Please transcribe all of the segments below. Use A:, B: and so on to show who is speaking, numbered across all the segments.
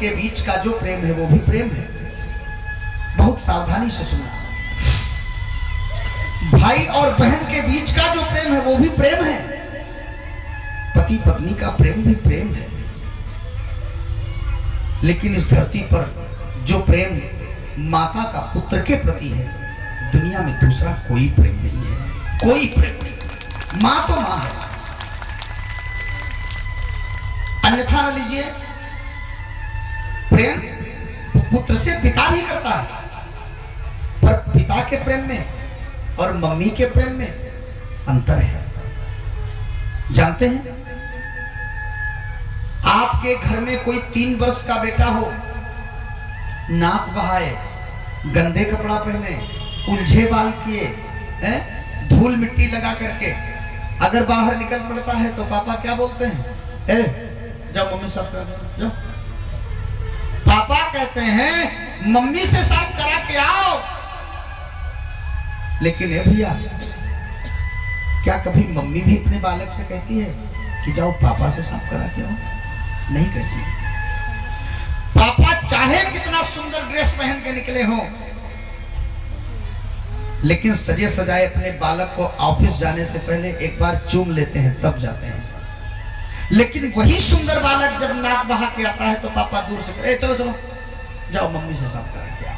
A: के बीच का जो प्रेम है वो भी प्रेम है। बहुत सावधानी से सुनना। भाई और बहन के बीच का जो प्रेम है वो भी प्रेम है। पति पत्नी का प्रेम भी प्रेम है। लेकिन इस धरती पर जो प्रेम माता का पुत्र के प्रति है, दुनिया में दूसरा कोई प्रेम नहीं है। कोई प्रेम नहीं। मां तो मां है। अन्यथा न लीजिए, प्रेम पुत्र से पिता भी करता है, पर पिता के प्रेम में और मम्मी के प्रेम में अंतर है। जानते हैं, आपके घर में कोई 3 वर्ष का बेटा हो, नाक बहाए, गंदे कपड़ा पहने, उलझे बाल किए, धूल मिट्टी लगा करके अगर बाहर निकल पड़ता है तो पापा क्या बोलते हैं? जाओ मम्मी साफ कर जाओ। पापा कहते हैं मम्मी से साफ करा के आओ। लेकिन भैया, क्या कभी मम्मी भी अपने बालक से कहती है कि जाओ पापा से साफ करा के आओ? नहीं कहती। पापा चाहे कितना सुंदर ड्रेस पहन के निकले हो, लेकिन सजे सजाए अपने बालक को ऑफिस जाने से पहले एक बार चूम लेते हैं, तब जाते हैं। लेकिन वही सुंदर बालक जब नाक बहा के आता है तो पापा दूर से चलो चलो जाओ मम्मी से साफ करा के आओ।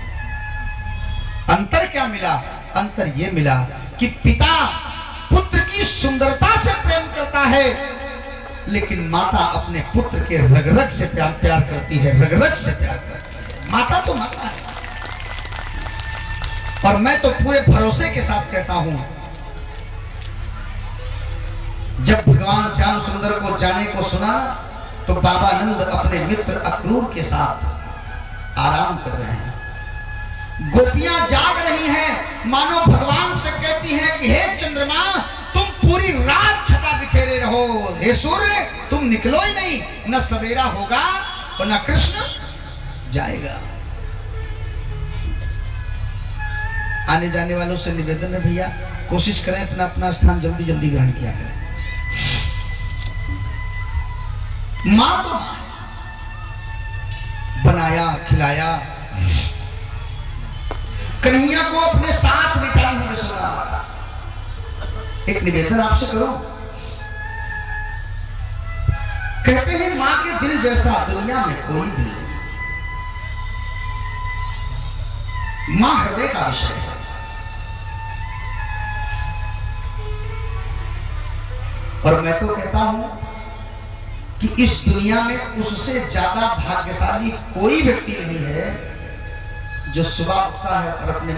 A: अंतर क्या मिला? अंतर ये मिला कि पिता पुत्र की सुंदरता से प्रेम करता है, लेकिन माता अपने पुत्र के रग-रग से प्यार करती है। रग-रग से प्यार करती है। माता तो माता है। और मैं तो पूरे भरोसे के साथ कहता हूं, जब भगवान श्याम सुंदर को जाने को सुना तो बाबा नंद अपने मित्र अक्रूर के साथ आराम कर रहे हैं। गोपियां जाग रही हैं, मानो भगवान से कहती हैं कि हे चंद्रमा, तुम पूरी रात छटा बिखेरे रहो, हे सूर्य तुम निकलो ही नहीं, न सवेरा होगा और न कृष्ण जाएगा। आने जाने वालों से निवेदन है भैया, कोशिश करें अपना अपना स्थान जल्दी जल्दी ग्रहण किया करें। मां तो बनाया खिलाया, कन्हैया को अपने साथ बिताई है यशोदा माता। एक निवेदन आपसे करो, कहते हैं मां के दिल जैसा दुनिया में कोई दिल नहीं। मां हृदय का विषय है। और मैं तो कहता हूं कि इस दुनिया में उससे ज्यादा भाग्यशाली कोई व्यक्ति नहीं है जो सुबह उठता है और अपने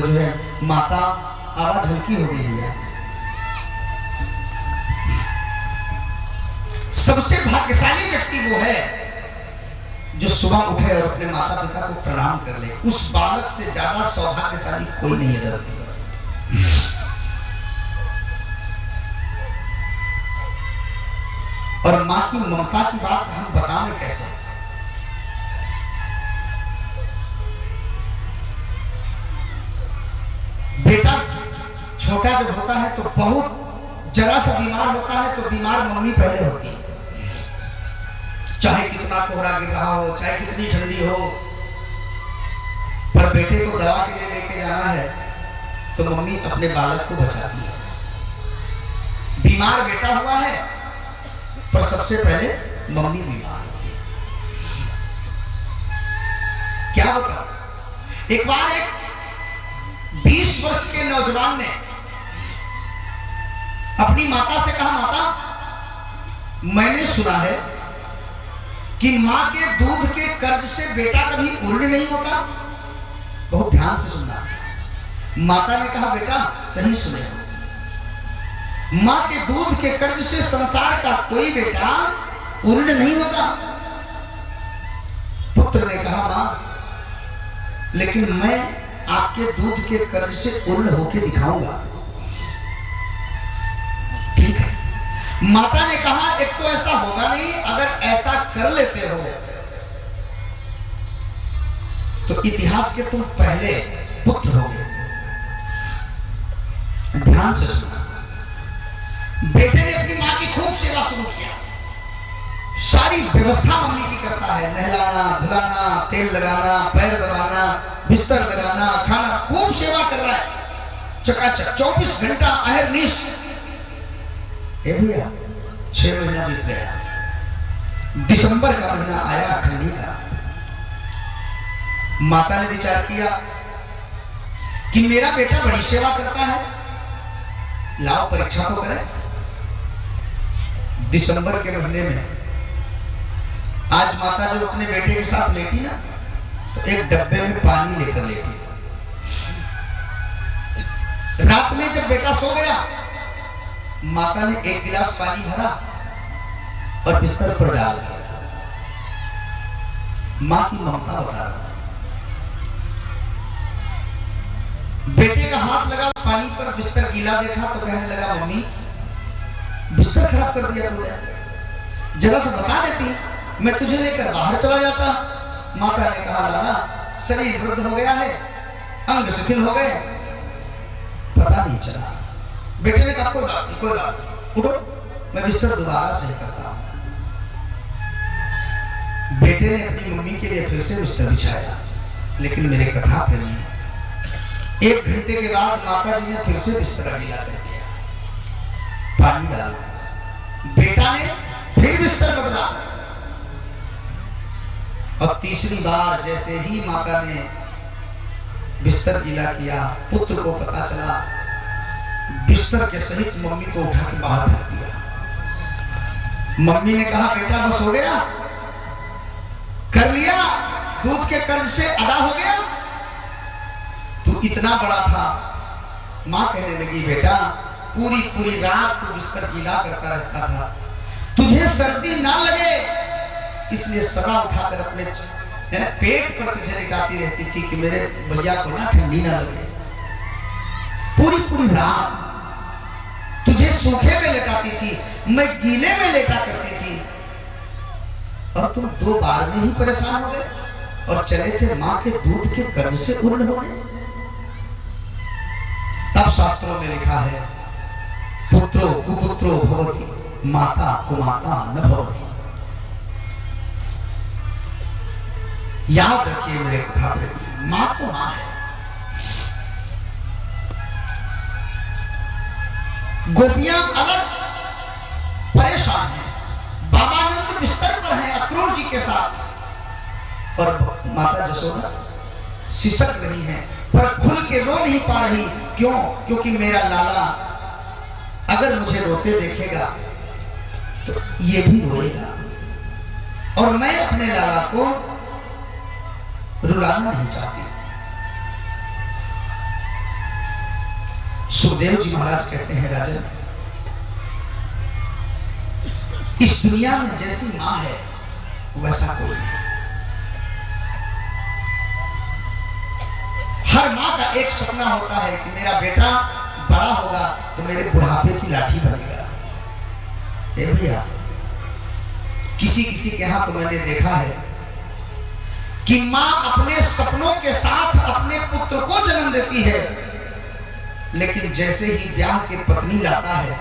A: जो है माता, आवाज हल्की हो गई भैया, सबसे भाग्यशाली व्यक्ति वो है जो सुबह उठे और अपने माता पिता को प्रणाम कर ले। उस बालक से ज्यादा सौभाग्यशाली कोई नहीं है धरती पर। और मां की ममता की बात हम बताएं कैसे? बेटा छोटा जब होता है तो बहुत जरा सा बीमार होता है तो बीमार मम्मी पहले होती है। चाहे कितना कोहरा गिर रहा हो, चाहे कितनी ठंडी हो, पर बेटे को दवा के लिए लेके जाना है तो मम्मी अपने बालक को बचाती है। बीमार बेटा हुआ है पर सबसे पहले मम्मी बीमार होती है। क्या बताओ, एक बार एक 20 वर्ष के नौजवान ने अपनी माता से कहा, माता मैंने सुना है कि मां के दूध के कर्ज से बेटा कभी उर्ण नहीं होता। बहुत ध्यान से सुनना। माता ने कहा, बेटा सही सुने, मां के दूध के कर्ज से संसार का कोई बेटा उर्ण नहीं होता। पुत्र ने कहा, मां लेकिन मैं आपके दूध के कर्ज से उर्ण होके दिखाऊंगा। ठीक है। माता ने कहा, एक तो ऐसा होगा नहीं, अगर ऐसा कर लेते हो तो इतिहास के तुम पहले पुत्र होगे। ध्यान से सुनो। बेटे ने अपनी मां की खूब सेवा शुरू किया, सारी व्यवस्था मम्मी की करता है, नहलाना, धुलाना, तेल लगाना, पैर दबाना, बिस्तर लगाना, खाना, खूब सेवा कर रहा है चकाचक 24 घंटा अहरनिश। ए भैया 6 महीना बीत गया, दिसंबर का महीना आया, ठंडी का। माता ने विचार किया कि मेरा बेटा बड़ी सेवा करता है, लाओ परीक्षा तो करें। दिसंबर के महीने में आज माता जब अपने बेटे के साथ लेटी ना, तो एक डब्बे में पानी लेकर लेटी। रात में जब बेटा सो गया, माता ने एक गिलास पानी भरा और बिस्तर पर डाल दिया। मां की ममता बता रहा। बेटे का हाथ लगा पानी पर, बिस्तर गीला देखा तो कहने लगा मम्मी बिस्तर खराब कर दिया तुमने, जरा सा बता देती मैं तुझे लेकर बाहर चला जाता। माता ने कहा लाला शरीर वृद्ध हो गया है, अंग शिथिल हो गए, पता नहीं चला। बेटे ने कहा कोई बात नहीं, कोई बात नहीं, उठो मैं बिस्तर दोबारा से करता हूं। बेटे ने अपनी मम्मी के लिए फिर से बिस्तर बिछाया, लेकिन मेरे कथा प्रेमी 1 घंटे के बाद माता जी ने फिर से बिस्तर गीला कर दिया, पानी डाल। बेटा ने फिर बिस्तर बदला और तीसरी बार जैसे ही माता ने बिस्तर गीला किया, पुत्र को पता चला, बिस्तर के सहित मम्मी को उठा के बाहर फेंक दिया। मम्मी ने कहा बेटा बस हो गया, कर लिया, दूध के कर्ज से अदा हो गया, तू इतना बड़ा था। मां कहने लगी बेटा पूरी पूरी रात तू बिस्तर गीला करता रहता था, तुझे सर्दी ना लगे इसलिए सदा उठाकर अपने पेट पर तुझे लिटाती रहती थी कि मेरे भैया को ना ठंडी ना लगे। पूरी पूरी रात तुझे सूखे में लेटाती थी, मैं गीले में लेटा करती थी, और तुम 2 बार में ही परेशान हो गए और चले थे मां के दूध के कर्ज से पूर्ण होने। तब शास्त्रों में लिखा है पुत्रो कुपुत्रो भवति, माता कुमाता न भवति। याद रखिए मेरे कथा प्रेमी, मां तो मां है। गोपियां अलग परेशान हैं, बाबानंद बिस्तर पर हैं अक्रूर जी के साथ, और माता जसोदा सिसक रही है पर खुल के रो नहीं पा रही। क्यों? क्योंकि मेरा लाला अगर मुझे रोते देखेगा तो ये भी रोएगा, और मैं अपने लाला को रुलाना नहीं चाहती। सुखदेव जी महाराज कहते हैं राजन, इस दुनिया में जैसी मां है वैसा कोई नहीं। हर मां का एक सपना होता है कि मेरा बेटा बड़ा होगा तो मेरे बुढ़ापे की लाठी बनेगा। ए भैया किसी किसी के यहां तो मैंने देखा है कि मां अपने सपनों के साथ अपने पुत्र को जन्म देती है, लेकिन जैसे ही ब्याह के पत्नी लाता है,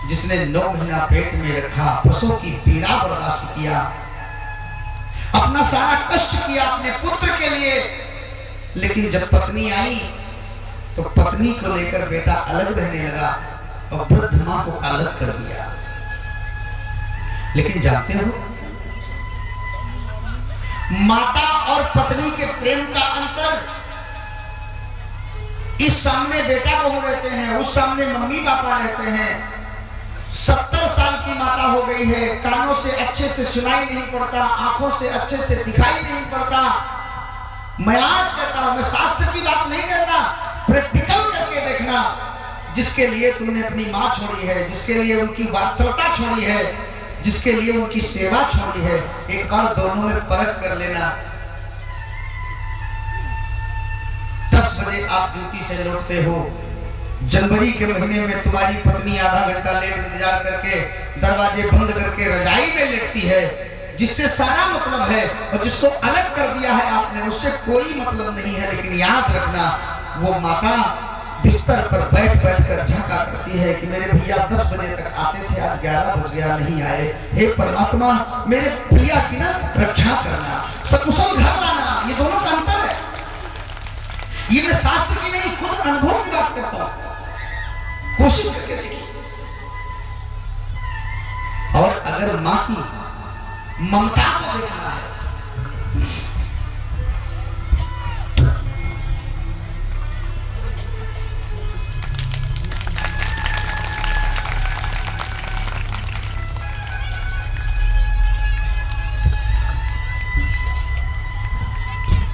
A: जिसने 9 महीना पेट में रखा, प्रसव की पीड़ा बर्दाश्त किया, अपना सारा कष्ट किया अपने पुत्र के लिए, लेकिन जब पत्नी आई तो पत्नी को लेकर बेटा अलग रहने लगा और वृद्ध मां को अलग कर दिया। लेकिन जानते हो माता और पत्नी के प्रेम का अंतर, इस सामने बेटा बहू रहते हैं, उस सामने मम्मी पापा रहते हैं। 70 साल की माता हो गई है, कानों से अच्छे से सुनाई नहीं पड़ता, आंखों से अच्छे से दिखाई नहीं पड़ता। मैं आज कहता हूं, मैं शास्त्र की बात नहीं कहता, प्रैक्टिकल करके देखना। जिसके लिए तुमने अपनी मां छोड़ी है, जिसके लिए उनकी वात्सलता छोड़ी है, जिसके लिए उनकी सेवा छोड़ी है, एक बार दोनों में परख कर लेना। 10 बजे आप ड्यूटी से लौटते हो, जनवरी के महीने में तुम्हारी पत्नी आधा घंटा लेट इंतजार करके दरवाजे बंद करके रजाई में लेटती है, जिससे सारा मतलब है, और जिसको अलग कर दिया है आपने, उससे कोई मतलब नहीं है। लेकिन याद रखना, वो माता बिस्तर पर बैठ कर झांका करती है कि मेरे भैया 10 बजे तक आते थे, आज 11 बज गया नहीं आए। हे परमात्मा, मेरे भैया की ना रक्षा करना, सकुशल घर लाना। ये दोनों का अंतर है। ये मैं शास्त्र की नहीं, खुद अनुभव की बात करता हूं। कोशिश करके देखिए। और अगर मां की ममता को देखना है,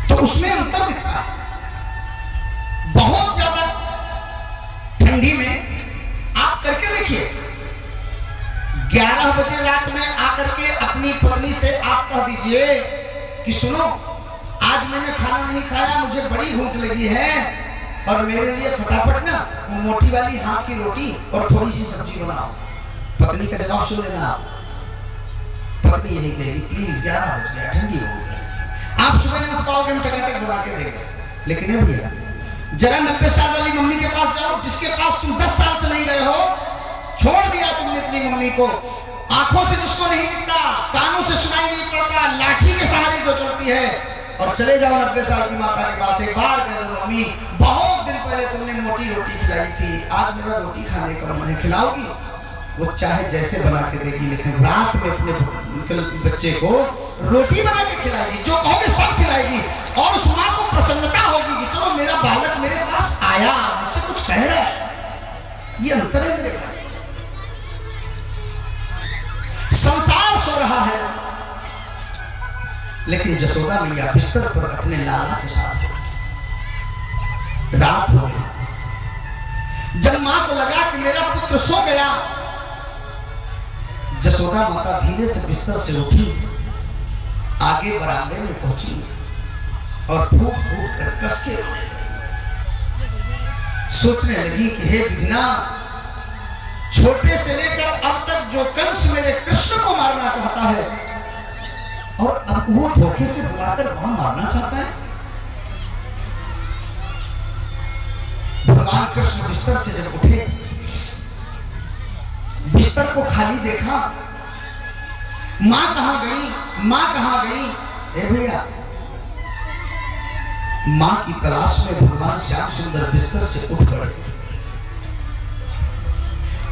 A: तो उसमें अंतर दिखता है। बहुत ज्यादा ठंडी में आप करके देखिए, 11 बजे रात में आकर के अपनी पत्नी से आप कह दीजिए कि सुनो, आज मैंने खाना नहीं खाया, मुझे बड़ी भूख लगी है और मेरे लिए फटाफट ना मोटी वाली हाथ की रोटी और थोड़ी सी सब्जी बनाओ। पत्नी का जवाब सुन लेना आप। पत्नी यही कहेगी, प्लीज 11 बज गया, ठंडी हो गई। आप सुबह नहीं उठ पाओगे, हम टकाटक बुला के देंगे। लेकिन ये भैया, जरा 90 साल वाली मम्मी के पास जाओ, जिसके पास तुम 10 साल से नहीं गए हो, छोड़ दिया तुमने अपनी मम्मी को, आंखों से जिसको नहीं दिखता, कानों से सुनाई नहीं पड़ता, लाठी के सहारे जो चलती है, और चले जाओ 90 साल की माता के पास, एक बार कह दो, मम्मी बहुत दिन पहले तुमने मोटी रोटी खिलाई थी, आज मेरा रोटी खाने का मन है, खिलाओगी? वो चाहे जैसे बना के देगी, लेकिन रात में अपने बच्चे को रोटी बना के खिलाएगी, जो कहोगे सब खिलाएगी। और उस माँ को प्रसन्नता होगी कि चलो मेरा बालक मेरे पास आया, मुझसे कुछ कह रहा है। ये अंतर है मेरे भाई। संसार सो रहा है, लेकिन जसोदा मैया बिस्तर पर अपने लाला के साथ है। रात हो गई। जब मां को लगा कि मेरा पुत्र सो गया, जसोदा माता धीरे से बिस्तर से उठी, आगे बरामदे में पहुंची और फूट फूट कर कस के रोने लगी। सोचने लगी कि हे विधिना, छोटे से लेकर अब तक जो कंस मेरे कृष्ण को मारना चाहता है, और अब वो धोखे से बुलाकर वहां मारना चाहता है। भगवान कृष्ण बिस्तर से जब उठे, बिस्तर को खाली देखा, मां कहां गई, मां कहां गई? ए भैया, मां की तलाश में भगवान श्याम सुंदर बिस्तर से उठ पड़े,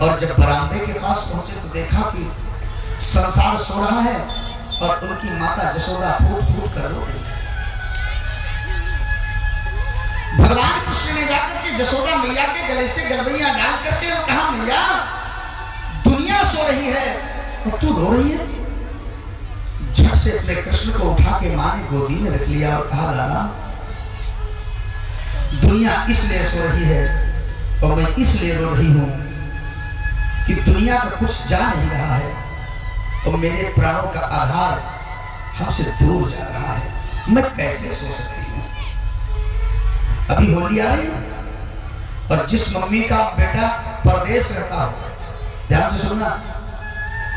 A: और जब बरामदे के पास पहुंचे तो देखा कि संसार सो रहा है और उनकी माता जसोदा फूट फूट कर रो रही है। भगवान कृष्ण ने जाकर के जसोदा मैया के गले से गलबैया डाल करके और कहा, मैया दुनिया सो रही है और तू रो रही है। झट से अपने कृष्ण को उठा के मां ने गोदी में रख लिया और कहा, लाला दुनिया इसलिए सो रही है और मैं इसलिए रो रही हूं कि दुनिया का कुछ जा नहीं रहा है और मेरे प्राणों का आधार हमसे दूर जा रहा है, मैं कैसे सो सकती हूँ। अभी होली आ रही है, और जिस मम्मी का बेटा परदेश रहता हो, ध्यान से सुनना,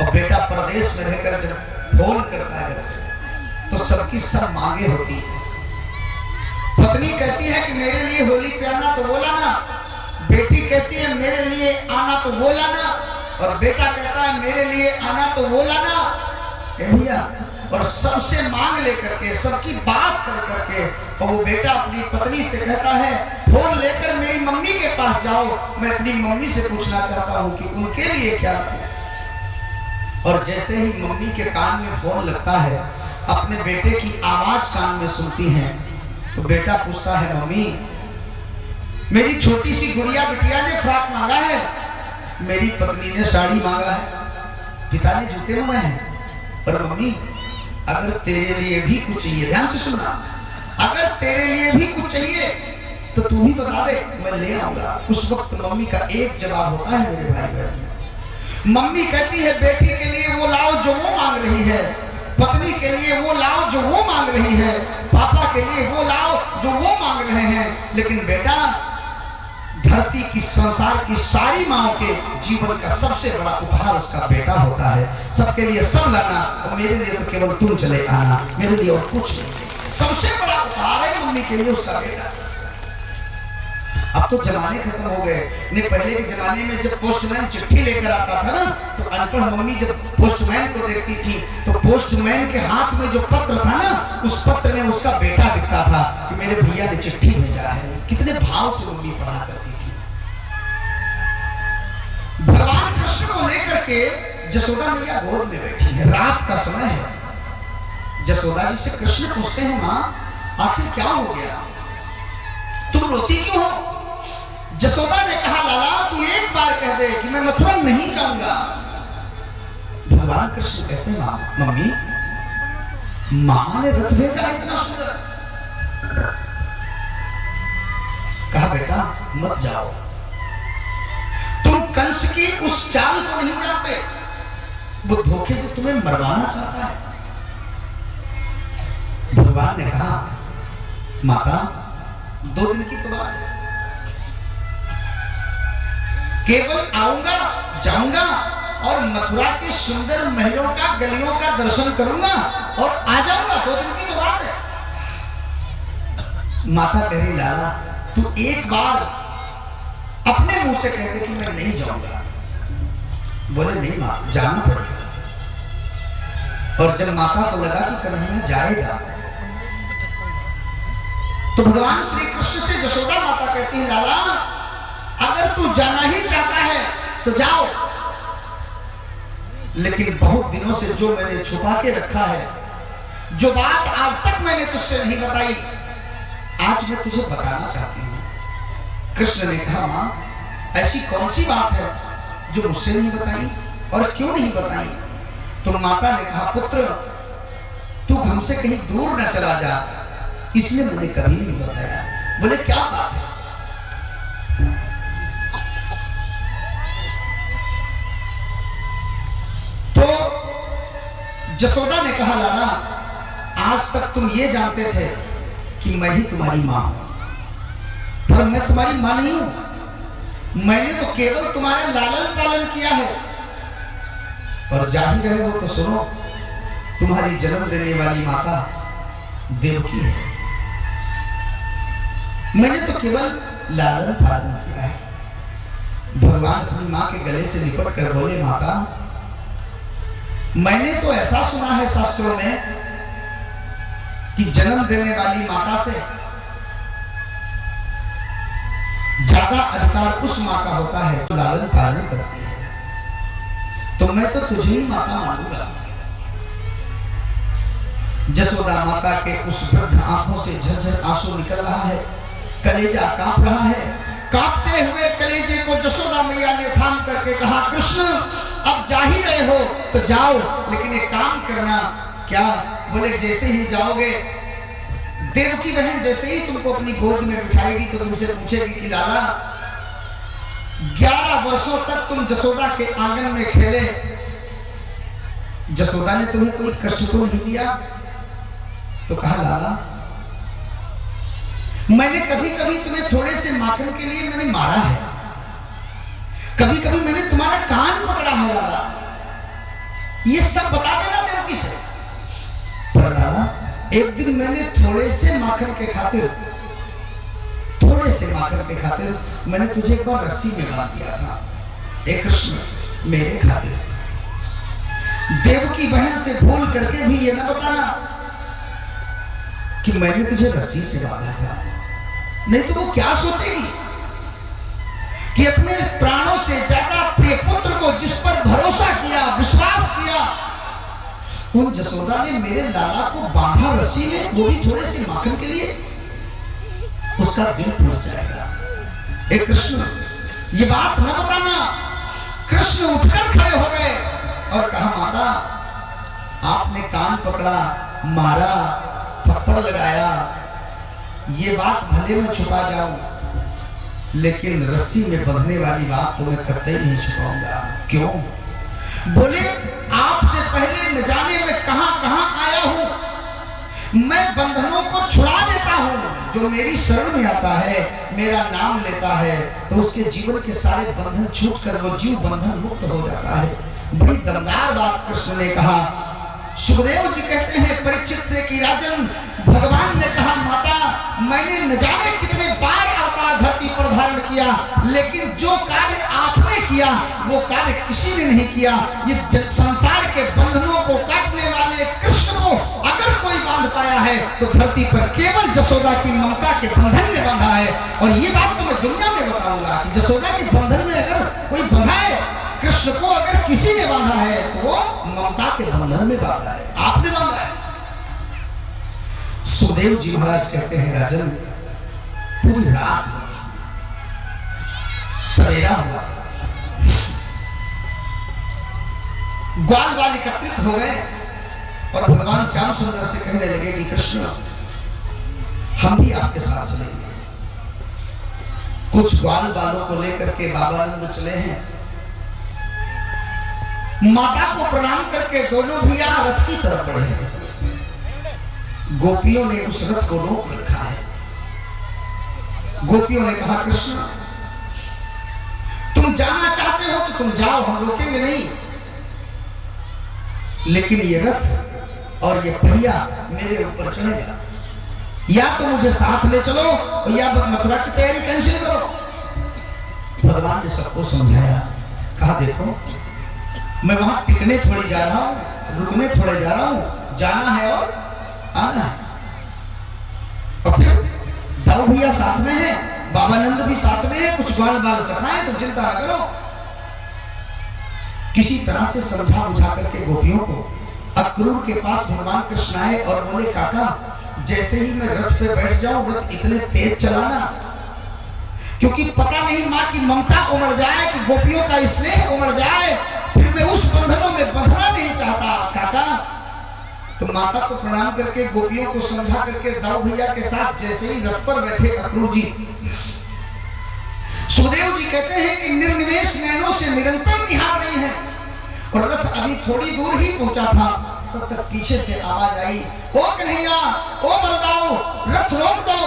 A: और बेटा परदेश में रहकर जब फोन करता है तो सबकी सब मांगे होती है। पत्नी कहती है कि मेरे लिए होली पे आना तो वो लाना, बेटी कहती है मेरे लिए आना तो वो लाना, और बेटा कहता है मेरे लिए आना तो वो लाना। भैया, और सबसे मांग लेकर के, सबकी बात कर करके, और वो बेटा अपनी पत्नी से कहता है फोन लेकर मेरी मम्मी के पास जाओ, मैं अपनी मम्मी से पूछना चाहता हूं कि उनके लिए क्या लाऊं। और जैसे ही मम्मी के कान में फोन लगता है, अपने बेटे की आवाज कान में सुनती हैं, तो बेटा पूछता है, मम्मी मेरी छोटी सी गुड़िया बिटिया ने फ्रॉक मांगा है, मेरी पत्नी ने साड़ी मांगा है, पिता ने जूते मंगाए हैं, और मम्मी अगर तेरे लिए भी कुछ चाहिए, ध्यान से सुनना, अगर तेरे लिए भी कुछ चाहिए तो तू ही बता दे, मैं ले आऊंगा। उस वक्त मम्मी का एक जवाब होता है मेरे भाई बहन, मम्मी कहती है बेटी के लिए वो लाओ जो वो मांग रही है, पत्नी के लिए वो लाओ जो वो मांग रही है, पापा के लिए वो लाओ जो वो मांग रहे हैं। लेकिन बेटा, धरती की, संसार की सारी माओं के जीवन का सबसे बड़ा उपहार उसका बेटा होता है। सबके लिए सब लाना, और मेरे लिए तो केवल तुम चले आना, मेरे लिए और कुछ नहीं। सबसे बड़ा उपहार है मम्मी के लिए उसका बेटा। अब तो जमाने खत्म हो गए। नहीं, पहले के जमाने में जब पोस्टमैन चिट्ठी लेकर आता था ना, तो अनपढ़ मम्मी जब पोस्टमैन को देखती थी तो पोस्टमैन के हाथ में जो पत्र था ना, उस पत्र में उसका बेटा दिखता था कि मेरे भैया ने चिट्ठी भेजा है। कितने भाव से मम्मी पढ़ा करती थी। भगवान कृष्ण को लेकर के जसोदा मैया गोद में बैठी है, रात का समय है। जसोदा जी से कृष्ण पूछते हैं, माँ आखिर क्या हो गया, तुम रोती क्यों हो? जसोदा ने कहा, लाला तू एक बार कह दे कि मैं मथुरा नहीं जाऊंगा। भगवान कृष्ण कहते हैं, मम्मी मामा ने रथ भेजा है इतना सुंदर। कहा बेटा मत जाओ, तुम कंस की उस चाल को नहीं जानते, वो धोखे से तुम्हें मरवाना चाहता है। भगवान ने कहा, माता 2 दिन की तो बात है, केवल आऊंगा जाऊंगा और मथुरा के सुंदर महलों का गलियों का दर्शन करूंगा और आ जाऊंगा, 2 दिन की तो बात है। माता कह रही, लाला तू एक बार अपने मुंह से कहते कि मैं नहीं जाऊंगा। बोले नहीं मां, जाना पड़ेगा। और जब माता को लगा कि कन्हैया जाएगा, तो भगवान श्री कृष्ण से जसोदा माता कहती है, लाला अगर तू जाना ही चाहता है तो जाओ, लेकिन बहुत दिनों से जो मैंने छुपा के रखा है, जो बात आज तक मैंने तुझसे नहीं बताई, आज मैं तुझे बताना चाहती हूं। कृष्ण ने कहा, मां ऐसी कौन सी बात है जो मुझसे नहीं बताई, और क्यों नहीं बताई? तो माता ने कहा, पुत्र तू हमसे कहीं दूर न चला जा, इसलिए मैंने कभी नहीं बताया। बोले क्या बात है? तो जसोदा ने कहा, लाला आज तक तुम ये जानते थे कि मैं ही तुम्हारी मां हूं, पर मैं तुम्हारी मां नहीं हूं। मैंने तो केवल तुम्हारे लालन पालन किया है। और जाहिर है वो तो सुनो, तुम्हारी जन्म देने वाली माता देवकी है, मैंने तो केवल लालन पालन किया है। भगवान अपनी मां के गले से लिपट कर बोले, माता मैंने तो ऐसा सुना है शास्त्रों में कि जन्म देने वाली माता से ज्यादा अधिकार उस मां का होता है जो लालन पालन करती है, तो मैं तो तुझे ही माता मानूंगा। जसोदा माता के उस वृद्ध आंखों से झरझर आंसू निकल रहा है, कलेजा कांप रहा है। कांपते हुए कलेजे को जसोदा मैया ने थाम करके कहा, कृष्ण अब जा ही रहे हो तो जाओ, लेकिन एक काम करना। क्या? बोले जैसे ही जाओगे, देवकी बहन जैसे ही तुमको अपनी गोद में बिठाएगी तो तुमसे पूछेगी कि लाला 11 वर्षों तक तुम जसोदा के आंगन में खेले, जसोदा ने तुम्हें कोई कष्ट तो नहीं दिया? तो कहा, लाला मैंने कभी कभी तुम्हें थोड़े से माखन के लिए मैंने मारा है, कभी कभी मैंने तुम्हारा कान पकड़ा है लाला, ये सब बता देना देवकी से। पर लाला एक दिन मैंने थोड़े से माखन के खातिर मैंने तुझे एक बार रस्सी में बांध दिया था। एक कृष्ण मेरे खातिर देवकी बहन से भूल करके भी ये ना बताना कि मैंने तुझे रस्सी से बांधा था, नहीं तो वो क्या सोचेगी कि अपने प्राणों से ज्यादा प्रिय पुत्र को जिस पर भरोसा किया, विश्वास किया, उन जसोदा ने मेरे लाला को बांधा रस्सी में, वो भी थोड़े से माखन के लिए, उसका दिल टूट जाएगा। एक कृष्ण ये बात न बताना। कृष्ण उठकर खड़े हो गए और कहा, माता आपने कान पकड़ा, मारा, थप्पड़ लगाया, ये बात भले मैं छुपा जाऊं, लेकिन रस्सी में बंधने वाली बात तो मैं कतई नहीं छुपाऊंगा। क्यों? बोले आपसे पहले न जाने मैं कहां कहां आया हूं, मैं बंधनों को छुड़ा देता हूं। जो मेरी शरण में आता है, मेरा नाम लेता है, तो उसके जीवन के सारे बंधन छूट कर वो जीव बंधन मुक्त हो जाता है। बड़ी दमदार बात कृष्ण ने कहा। सुखदेव जी कहते हैं परीक्षित से कि राजन, भगवान ने कहा माता मैंने न जाने कितने बार अवतार धरती पर धारण किया, लेकिन जो कार्य आपने किया वो कार्य किसी ने नहीं किया। ये संसार के बंधनों को काटने वाले कृष्ण को अगर कोई बांध पाया है तो धरती पर केवल जसोदा की ममता के बंधन ने बांधा है। और ये बात तो मैं दुनिया में बताऊंगा कि जसोदा के बंधन में अगर कोई बंधा है, कृष्ण को अगर किसी ने बांधा है तो वो ममता के बंधन में बांधा है, आपने बांधा है। सुखदेव जी महाराज कहते हैं राजन, पूरी रात सवेरा हुआ, ग्वाल बाल एकत्रित हो गए और भगवान श्याम सुंदर से कहने लगे कि कृष्ण हम भी आपके साथ चलेंगे। कुछ ग्वाल बालों को लेकर के बाबा नंद चले हैं। माता को प्रणाम करके दोनों भैया रथ की तरफ बढ़े हैं। गोपियों ने उस रथ को रोक रखा है। गोपियों ने कहा कृष्ण तुम जाना चाहते हो तो तुम जाओ, हम रोकेंगे नहीं, लेकिन ये रथ और ये पहिया मेरे ऊपर चढ़ेगा। या तो मुझे साथ ले चलो या मथुरा की तैयारी कैंसिल करो। भगवान ने सबको समझाया, कहा देखो मैं वहां टिकने थोड़ी जा रहा हूं, रुकने थोड़े जा रहा हूं, जाना है और आना है। और फिर दाऊ भैया साथ में है, बाबा नंद भी साथ में है, कुछ ग्वाल बाल सखाए, तुम चिंता न करो। किसी तरह से समझा बुझा करके गोपियों को अक्रूर के पास भगवान कृष्ण आए और बोले काका जैसे ही मैं रथ पे बैठ जाऊं रथ इतने तेज चलाना, क्योंकि पता नहीं माँ की ममता उमड़ जाए कि गोपियों का स्नेह उमड़ जाए, फिर मैं उस बंधनों में बंधना नहीं चाहता काका। तो माता को प्रणाम करके गोपियों को समझा करके दाऊ भैया के साथ जैसे ही रथ पर बैठे अक्रूर जी, सुखदेव जी कहते हैं कि निर्निमेष नैनों से निरंतर निहार रही है और रथ अभी थोड़ी दूर ही पहुंचा था, तब तक पीछे से आवाज आई, ओ कन्हैया, ओ बलदाऊ, रथ रोक दो।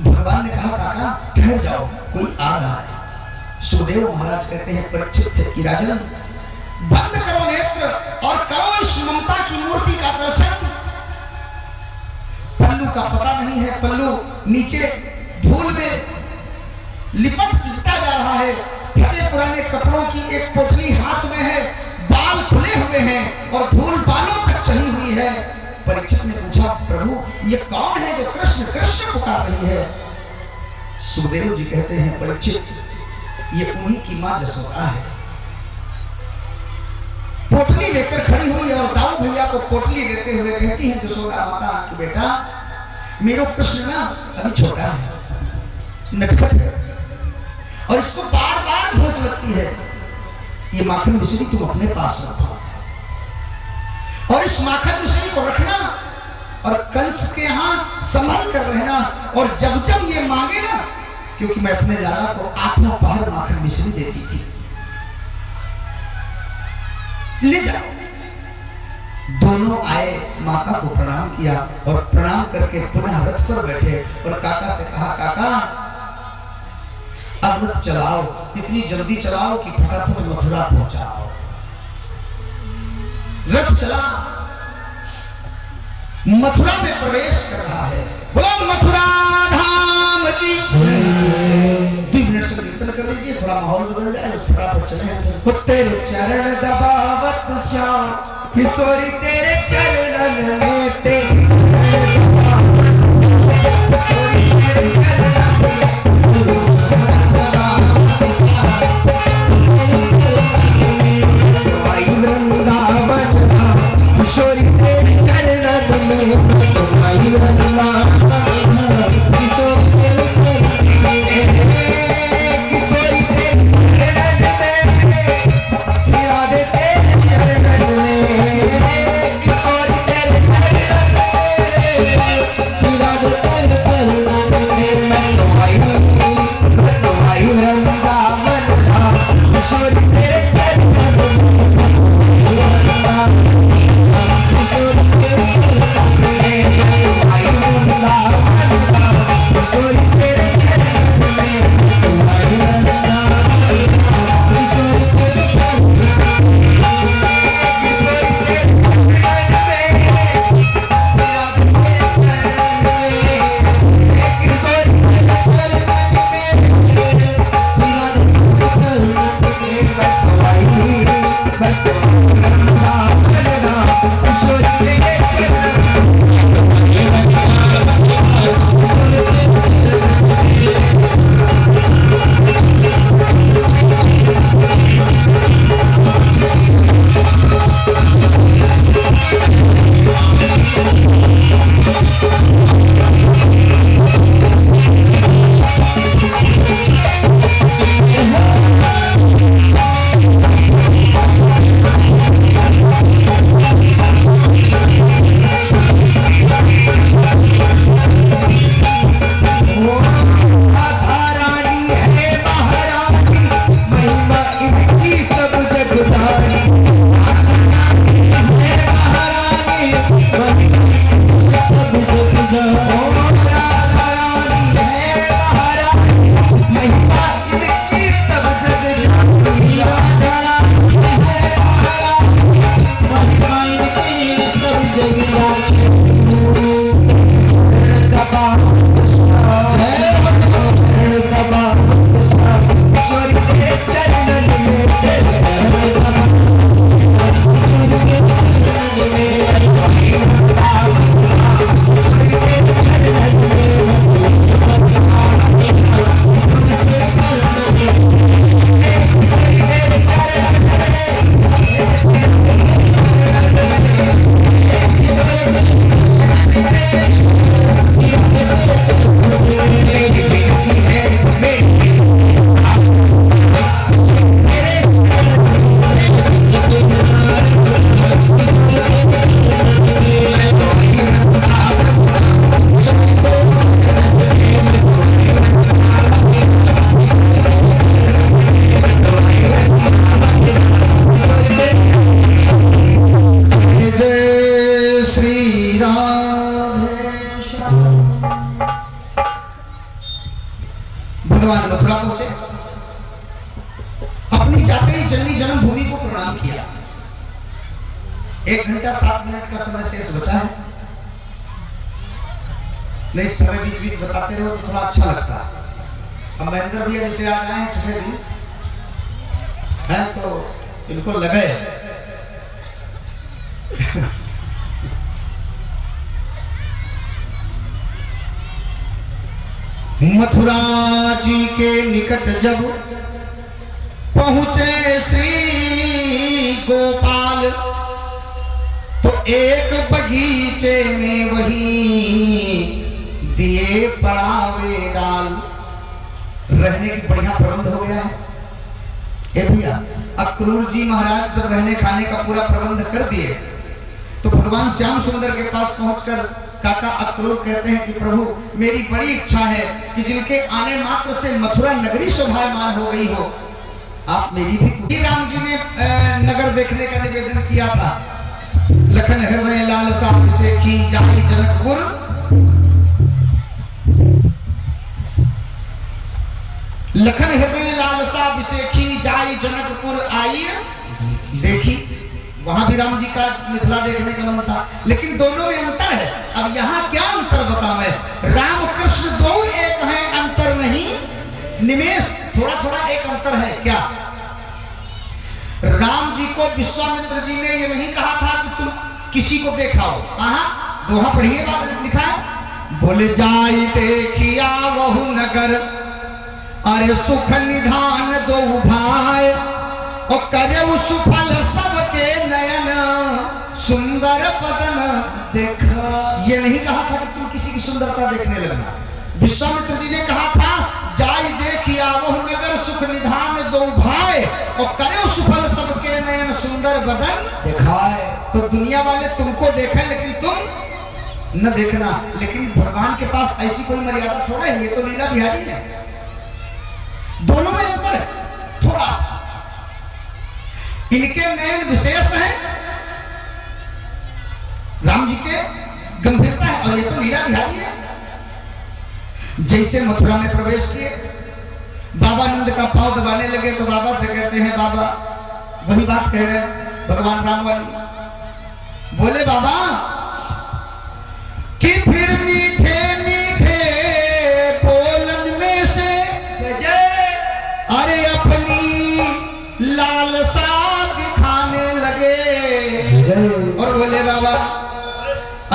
A: भगवान ने कहा काका ठहर जाओ, कोई आ रहा है। सुखदेव महाराज कहते हैं परीक्षित से कि राजन बंद करो नेत्र और करो इस ममता की मूर्ति का दर्शन। पल्लू का पता नहीं है, पल्लू नीचे धूल में लिपटा जा रहा है, फटे पुराने कपड़ों की एक पोटली हाथ में है, बाल खुले हुए हैं और धूल बालों तक चढ़ी हुई है। परीक्षित ने पूछा प्रभु ये कौन है जो कृष्ण कृष्ण पुकार रही है? सुखदेव जी कहते हैं परीक्षित ये उन्हीं की मां जसोदा है। पोटली लेकर खड़ी हुई और दाऊ भैया को पोटली देते हुए कहती है जसोदा माता कि बेटा मेरो कृष्ण ना अभी छोटा है, नटखट है और इसको बार बार भूख लगती है, ये माखन मिश्री तुम अपने पास रखो और इस माखन मिश्री को रखना और कंस के यहाँ संभाल कर रहना, और जब जब ये मांगे ना, क्योंकि मैं अपने लाला को 8वां पहर माखन मिश्री देती थी, ले जाओ। दोनों आए, माता को प्रणाम किया और प्रणाम करके पुनः रथ पर बैठे और काका से कहा काका अब रथ चलाओ, इतनी जल्दी चलाओ कि फटाफट मथुरा पहुंचाओ। रथ चला, मथुरा में प्रवेश कर रहा है। बोलो मथुरा धाम की। 2 मिनट से कीर्तन कर लीजिए, थोड़ा माहौल बदल जाए, फटाफट चले।
B: तेरे चरण दबावत श्याम किशोरी, तेरे चरणन में तेरे
A: भगवान मथुरा पहुंचे, अपनी जाते ही जननी जन्मभूमि को प्रणाम किया। 1 घंटा 7 मिनट का समय शेष बचा है, नहीं समय बीच बीच बताते रहो तो थोड़ा अच्छा लगता है। अब महेंद्र भैया जैसे आ गए हैं 6 दिन है तो इनको लगे मथुरा जी के निकट जब पहुंचे श्री गोपाल तो एक बगीचे में वही दिए पड़ावे डाल। रहने की बढ़िया प्रबंध हो गया है। ए भैया अक्रूर जी महाराज जब रहने खाने का पूरा प्रबंध कर दिए तो भगवान श्याम सुंदर के पास पहुंचकर काका अक्रूर कहते हैं कि प्रभु मेरी बड़ी इच्छा है कि जिनके आने मात्र से मथुरा नगरी शोभायमान हो गई हो, आप मेरी भी। राम जी ने नगर देखने का निवेदन किया था। लखन हृदय लालसा से की जाई जनकपुर, लखन हृदय लालसा से की जाई जनकपुर आई। देखी वहां भी राम जी का मिथिला देखने का मन था, लेकिन दोनों में अंतर है। अब यहाँ क्या अंतर बताऊं मैं? राम कृष्ण दो एक हैं, अंतर नहीं। निमेष थोड़ा थोड़ा एक अंतर है। क्या? राम जी को विश्वामित्र जी ने ये नहीं कहा था कि तुम किसी को देखाओ। दोहा पढ़िए बात लिखा है, बोले जाई देखिया वहु नगर, अरे सुख निधान दो भाई, और करे सुफल सबके नयन, सुंदर बदन देखा। ये नहीं कहा था कि तुम किसी की सुंदरता देखने लगना। विश्वामित्र जी ने कहा था जाई देखिया वह नगर, सुख निधान दो भाई, और करे सुफल सबके नयन, सुंदर बदन दिखाए। तो दुनिया वाले तुमको देखें लेकिन तुम न देखना। लेकिन भगवान के पास ऐसी कोई मर्यादा थोड़ा है, ये तो लीला बिहारी है। दोनों में अंतर है थोड़ा सा। इनके नयन विशेष हैं, राम जी के गंभीरता है, और ये तो लीला बिहारी है। जैसे मथुरा में प्रवेश किए, बाबा नंद का पांव दबाने लगे तो बाबा से कहते हैं, बाबा वही बात कह रहे हैं भगवान राम वाली। बोले बाबा कि फिर मीठे मीठे बोलन में से अरे अपनी लालसा दिखाने लगे। और बोले बाबा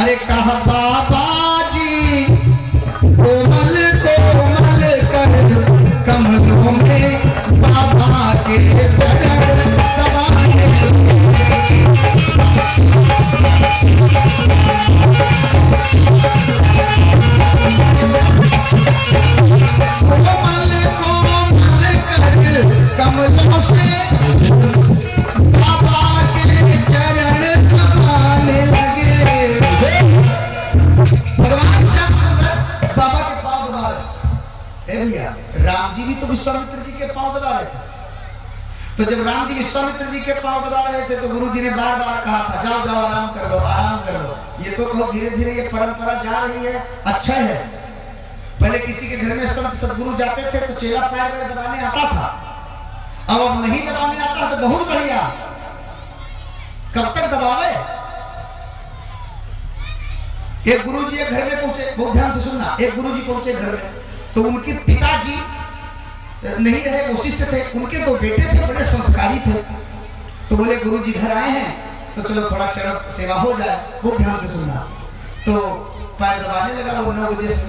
A: अरे कहा बाबा जी कोमल कोमल कर कमलों में बाबा के चरण दबाने। राम जी भी तो विश्वामित्र जी के पांव दबा रहे थे। तो जब राम जी विश्वामित्र जी के पांव दबा रहे थे तो गुरु जी ने बार बार कहा था जाओ जाओ आराम कर लो, आराम कर लो। ये तो कहो धीरे धीरे ये परंपरा जा रही है, अच्छा है। पहले किसी के घर में संत सदगुरु जाते थे तो चेला पैर में दबाने आता था, अब नहीं दबाने आता तो बहुत बढ़िया, कब तक दबावे। एक गुरुजी एक घर में पहुंचे, बहुत ध्यान से सुनना, एक गुरुजी पहुंचे घर में तो उनके पिताजी नहीं रहे, वो शिष्य थे, उनके दो बेटे थे, बड़े संस्कारी थे। तो बोले गुरुजी घर आए हैं तो चलो थोड़ा चरण सेवा हो जाए, बहुत ध्यान से सुनना। तो पैर दबाने लगा वो 9 बजे से,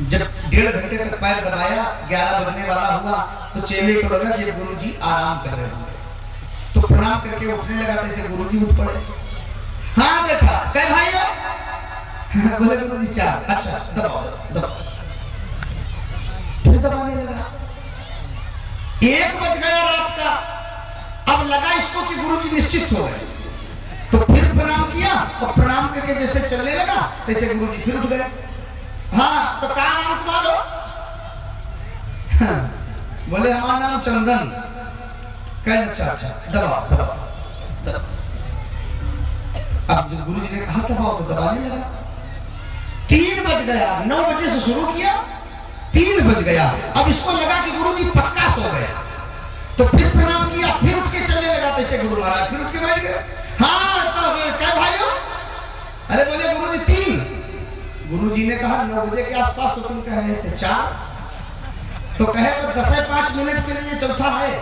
A: जब 1.5 घंटे तक पैर दबाया, 11 बजने वाला हुआ तो चेले को लगा जब गुरुजी आराम कर रहे होंगे, तो प्रणाम करके उठने लगा, जैसे गुरुजी उठ पड़े। हाँ बेटा कह भाई बोले गुरुजी 4, अच्छा दबाओ दबाओ, फिर दबाने लगा। 1 बज गया रात का, अब लगा इसको कि गुरुजी निश्चित हो गए, तो फिर प्रणाम किया और प्रणाम करके जैसे चलने लगा तैसे गुरुजी फिर उठ गए। हाँ तो क्या नाम तुम्हारा? बोले हमारा नाम चंदन। कह अच्छा अच्छा दबाओ दबाओ दबाओ। अब जब गुरुजी ने कहा दबाओ तो दबाने लगा। 3 बज गया, 9 बजे से शुरू किया, 3 बज गया। अब इसको लगा कि गुरुजी पक्का सो गए, तो फिर प्रणाम किया, फिर उठ के चलने लगा तैसे गुरु महाराज फिर उठ के बैठ गए। हाँ तो क्या भाइयों? अरे बोले गुरुजी 3। गुरुजी ने कहा 9 बजे के आसपास, तो तुम कह रहे थे 4, तो कहे तो 10-5 मिनट के लिए चौथा है,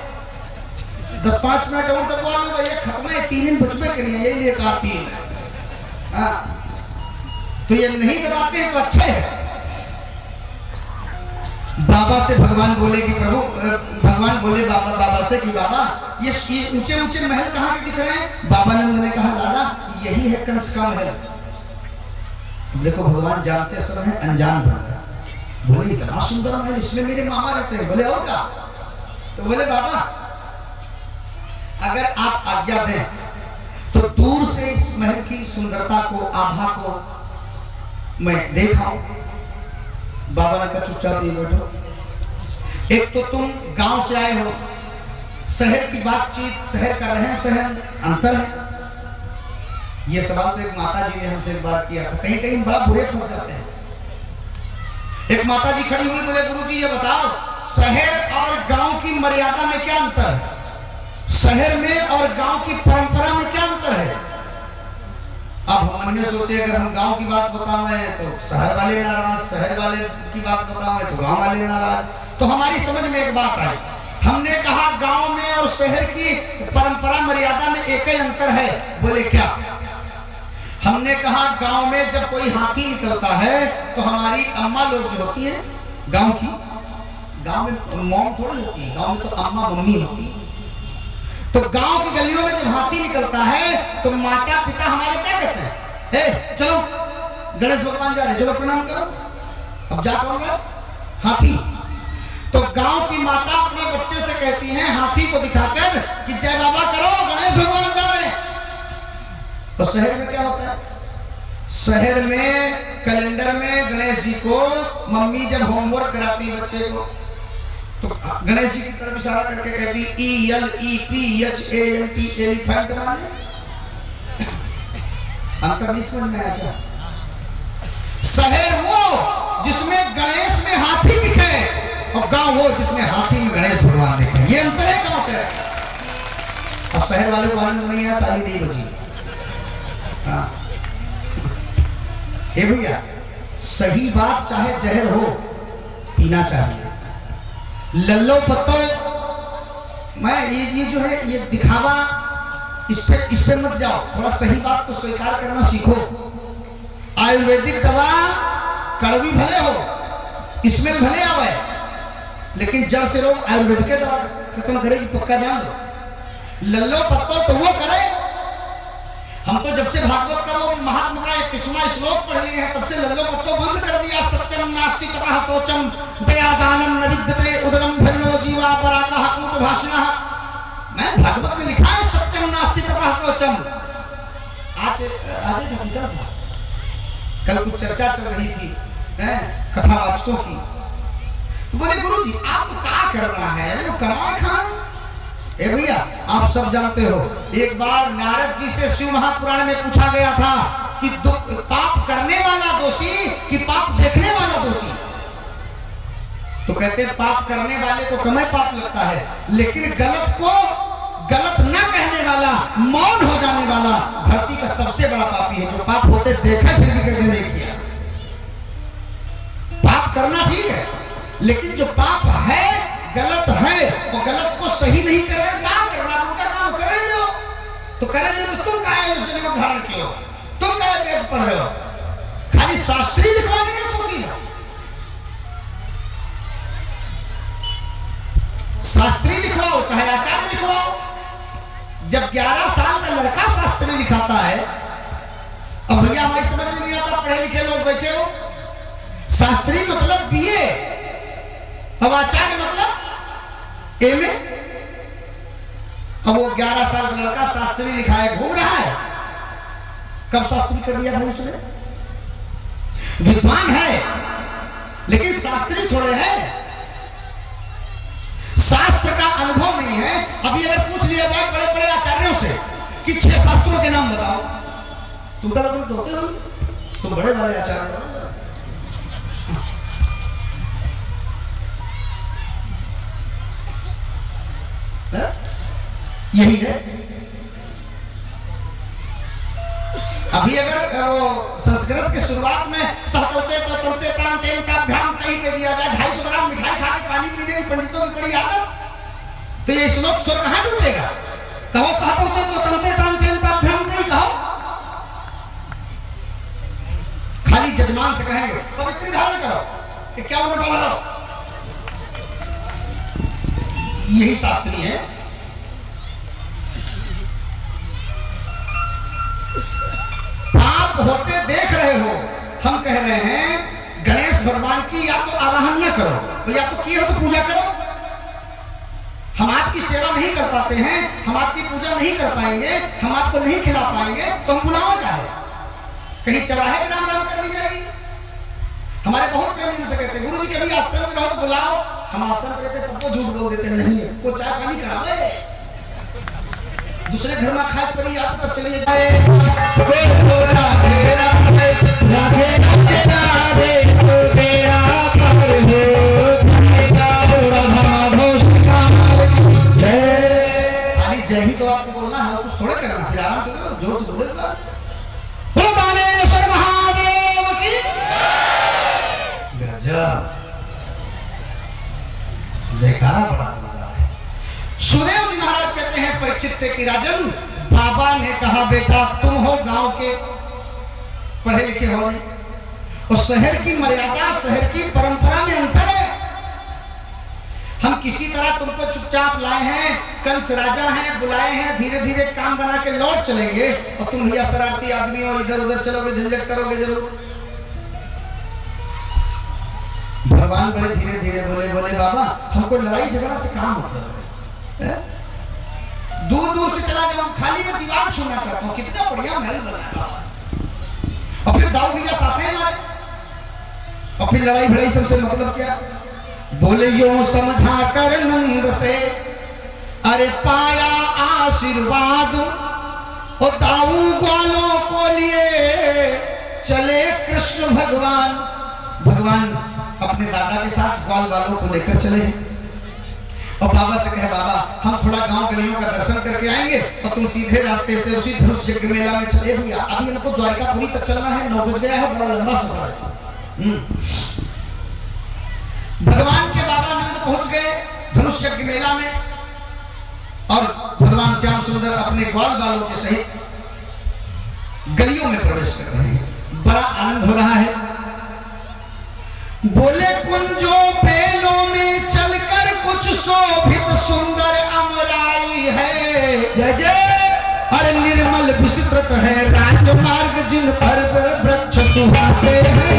A: 10-5 मिनट और दबवा लो भैया, खत्म है, 3 बचपे के लिए, यही लिए कहा 3। हाँ तो ये नहीं दबाते हैं तो अच्छे है। बाबा से भगवान बोले कि प्रभु, भगवान बोले बाबा से कि बाबा ये ऊंचे ऊंचे महल कहाँ के दिख रहे हैं? बाबा नंद ने कहा लाला यही है कंस का महल। देखो भगवान जानते समय अनजान बन गया, बोले इतना सुंदर महल, इसमें मेरे मामा रहते हैं। बोले और क्या? तो बोले बाबा अगर आप आज्ञा दें तो दूर से इस महल की सुंदरता को, आभा को मैं देखा। बाबा ने कहा चुपचाप ये बैठो, एक तो तुम गांव से आए हो, शहर की बातचीत, शहर का रहन सहन अंतर है। ये सवाल तो एक माता जी ने हमसे एक बार किया था, कहीं कहीं बड़ा बुरे फंस जाते हैं। एक माता जी खड़ी हुई, बोले गुरुजी ये बताओ शहर और गांव की मर्यादा में क्या अंतर है? शहर में और गांव की परंपरा में क्या अंतर है? अब हम ने सोचे अगर हम गांव की बात बताएं तो शहर वाले नाराज, शहर वाले की बात बताएं तो गांव वाले नाराज। तो हमारी समझ में एक बात आई, हमने कहा गांव में और शहर की परंपरा मर्यादा में एक ही अंतर है। बोले क्या? हमने कहा गांव में जब कोई हाथी निकलता है तो हमारी अम्मा लोग जो होती है गांव की, गांव में मॉम थोड़ी होती है, गांव में तो अम्मा मम्मी होती है। तो गांव की गलियों में जब हाथी निकलता है तो माता पिता हमारे क्या कहते हैं? ए चलो गणेश भगवान जा रहे, चलो प्रणाम करो। अब जा कौन रहा? हाथी। तो गांव की माता अपने बच्चे से कहती है हाथी को दिखाकर कि जय बाबा करो, गणेश भगवान जा रहे। तो शहर में क्या होता है? शहर में कैलेंडर में गणेश जी को मम्मी जब होमवर्क कराती है बच्चे को तो गणेश जी की तरफ इशारा करके कहती ELEPHANT एलिफेंट माने। अंतर नहीं समझ में आया क्या? शहर वो जिसमें गणेश में हाथी दिखे और गांव वो जिसमें हाथी में गणेश भगवान दिखे, ये अंतर है गांव से। अब शहर वाले को आनंद नहीं आया, ताली नहीं बजी। हाँ भैया सही बात चाहे जहर हो पीना चाहिए। लल्लो पत्तो मैं ये जो है ये दिखावा, इस पे मत जाओ, थोड़ा सही बात को स्वीकार करना सीखो। आयुर्वेदिक दवा कड़वी भले हो, स्मेल भले आवे, लेकिन जड़ से रोग आयुर्वेदिक दवा खत्म करेगी, पक्का जान लो। लल्लो पत्तो तो वो करे। हम तो जब से भागवत का वो महात्मा का 21वां श्लोक पढ़ लिए हैं तब से लल्लो पत्तो बंद कर दिया। सत्यम नास्ति तपः शौचम दयादानम न विद्यते उदरम भरणो जीवा पराकः कूट भाषणः। मैं भागवत में लिखा है सत्यम नास्ति तपः शौचम। आज था, कल कुछ चर्चा चल रही थी कथावाचकों की। तो बोले गुरु जी आप क्या कर रहा है, अरे वो कमाए खाए। ए भैया आप सब जानते हो, एक बार नारद जी से शिव महापुराण में पूछा गया था कि पाप करने वाला दोषी कि पाप देखने वाला दोषी। तो कहते हैं पाप करने वाले को कम पाप लगता है, लेकिन गलत को गलत न कहने वाला, मौन हो जाने वाला धरती का सबसे बड़ा पापी है, जो पाप होते देखा फिर भी कभी नहीं किया। पाप करना ठीक है, लेकिन जो पाप है गलत है वो गलत को सही नहीं कर रहे, क्या करना उनका काम कर रहे हो। तो करे दो तो तुम काहे जनेऊ धारण किए हो, तुम काहे वेद पढ़ रहे हो, खाली शास्त्री लिखवाने के शौकीन हो। शास्त्री लिखवाओ चाहे आचार्य लिखवाओ। जब 11 साल का लड़का शास्त्री लिखाता है, अब भैया हमारी समझ में नहीं आता, पढ़े लिखे लोग बैठे हो, शास्त्री मतलब बीए, अब आचार्य मतलब एमए। अब वो 11 साल का लड़का शास्त्री लिखा है, घूम रहा है। कब शास्त्री कर लिया भाई उसने? विद्वान है लेकिन शास्त्री थोड़े है, शास्त्र का अनुभव नहीं है। अभी अगर पूछ लिया जाए बड़े बड़े आचार्यों से कि 6 शास्त्रों के नाम बताओ, तुम तो होते हो, तुम बड़े बड़े आचार्य हो। यही है। अभी अगर वो संस्कृत की शुरुआत में सहतोते तो तमते तान तेल का भ्याम कहीं के दिया जाए, 250 ग्राम मिठाई खा के पानी पीने की पंडितों की बड़ी आदत, तो ये श्लोक स्वर कहां टूटेगा? कहो सहतोते तो तमते तान तेल का भ्याम नहीं कहो, खाली जजमान से कहेंगे पवित्र धारण करो कि क्या उन्हें डालो। यही शास्त्री है। पाप होते देख रहे हो, हम कह रहे हैं गणेश भगवान की या तो आवाहन न करो, तो या तो किए हो तो पूजा करो। हम आपकी सेवा नहीं कर पाते हैं, हम आपकी पूजा नहीं कर पाएंगे, हम आपको नहीं खिला पाएंगे, तो हम बुलाओ क्या है? कहीं चौराहे पे राम राम कर ली जाएगी। हमारे बहुत प्रेमी से कहते गुरु जी कभी आश्रम में रहो तो बुलाओ। हम आश्रम में रहते तब वो झूठ बोल देते नहीं को चाय पानी करावे, दूसरे घर में खाद पर आते तब चलिए खाली जय ही तो आपको बोलना है, कुछ थोड़े करना, फिर आराम करो, जोर से बोले बोलो दानेश्वर महादेव की गजब जयकारा बड़ा। सुदेव जी महाराज कहते हैं परीक्षित से कि राजन, बाबा ने कहा बेटा तुम हो गांव के पढ़े लिखे हो नहीं, और शहर की मर्यादा शहर की परंपरा में अंतर है। हम किसी तरह तुमको चुपचाप लाए हैं, कंस राजा हैं, बुलाए हैं, धीरे धीरे काम बना के लौट चलेंगे, और तुम भैया शरारती आदमी हो, इधर उधर चलोगे, झंझट करोगे जरूर। भगवान बड़े धीरे धीरे बोले बोले बाबा हमको लड़ाई झगड़ा से कहां मतलब है, दूर दूर से चला जाऊं, खाली मैं दीवार छूना चाहता हूं, कितना बढ़िया महल बना। और फिर दाऊ भैया साथ हैं हमारे, और फिर लड़ाई भड़ाई सबसे मतलब क्या? बोले यो समझा कर नंद से अरे पाया आशीर्वाद, और दाऊ ग्वालों को लिए चले कृष्ण भगवान। भगवान अपने दादा के साथ ग्वाल वालों को लेकर चले, और बाबा से कहे बाबा हम थोड़ा गांव गलियों का दर्शन करके आएंगे, और तुम सीधे रास्ते से उसी धनुष यज्ञ मेला में चले भैया। अभी हमको द्वारकापुरी तक चलना है, 9 बज गया है, बड़ा लंबा सफर है। भगवान के बाबा नंद पहुंच गए धनुष यज्ञ मेला में, और भगवान श्याम सुंदर अपने ग्वाल बालों के सहित गलियों में प्रवेश कर रहे हैं। बड़ा आनंद हो रहा है। बोले कुंजों बेलों में चलकर कुछ शोभित सुंदर अमराई है, अरे निर्मल विस्तृत है राजमार्ग जिन पर वृक्ष सुहाते हैं।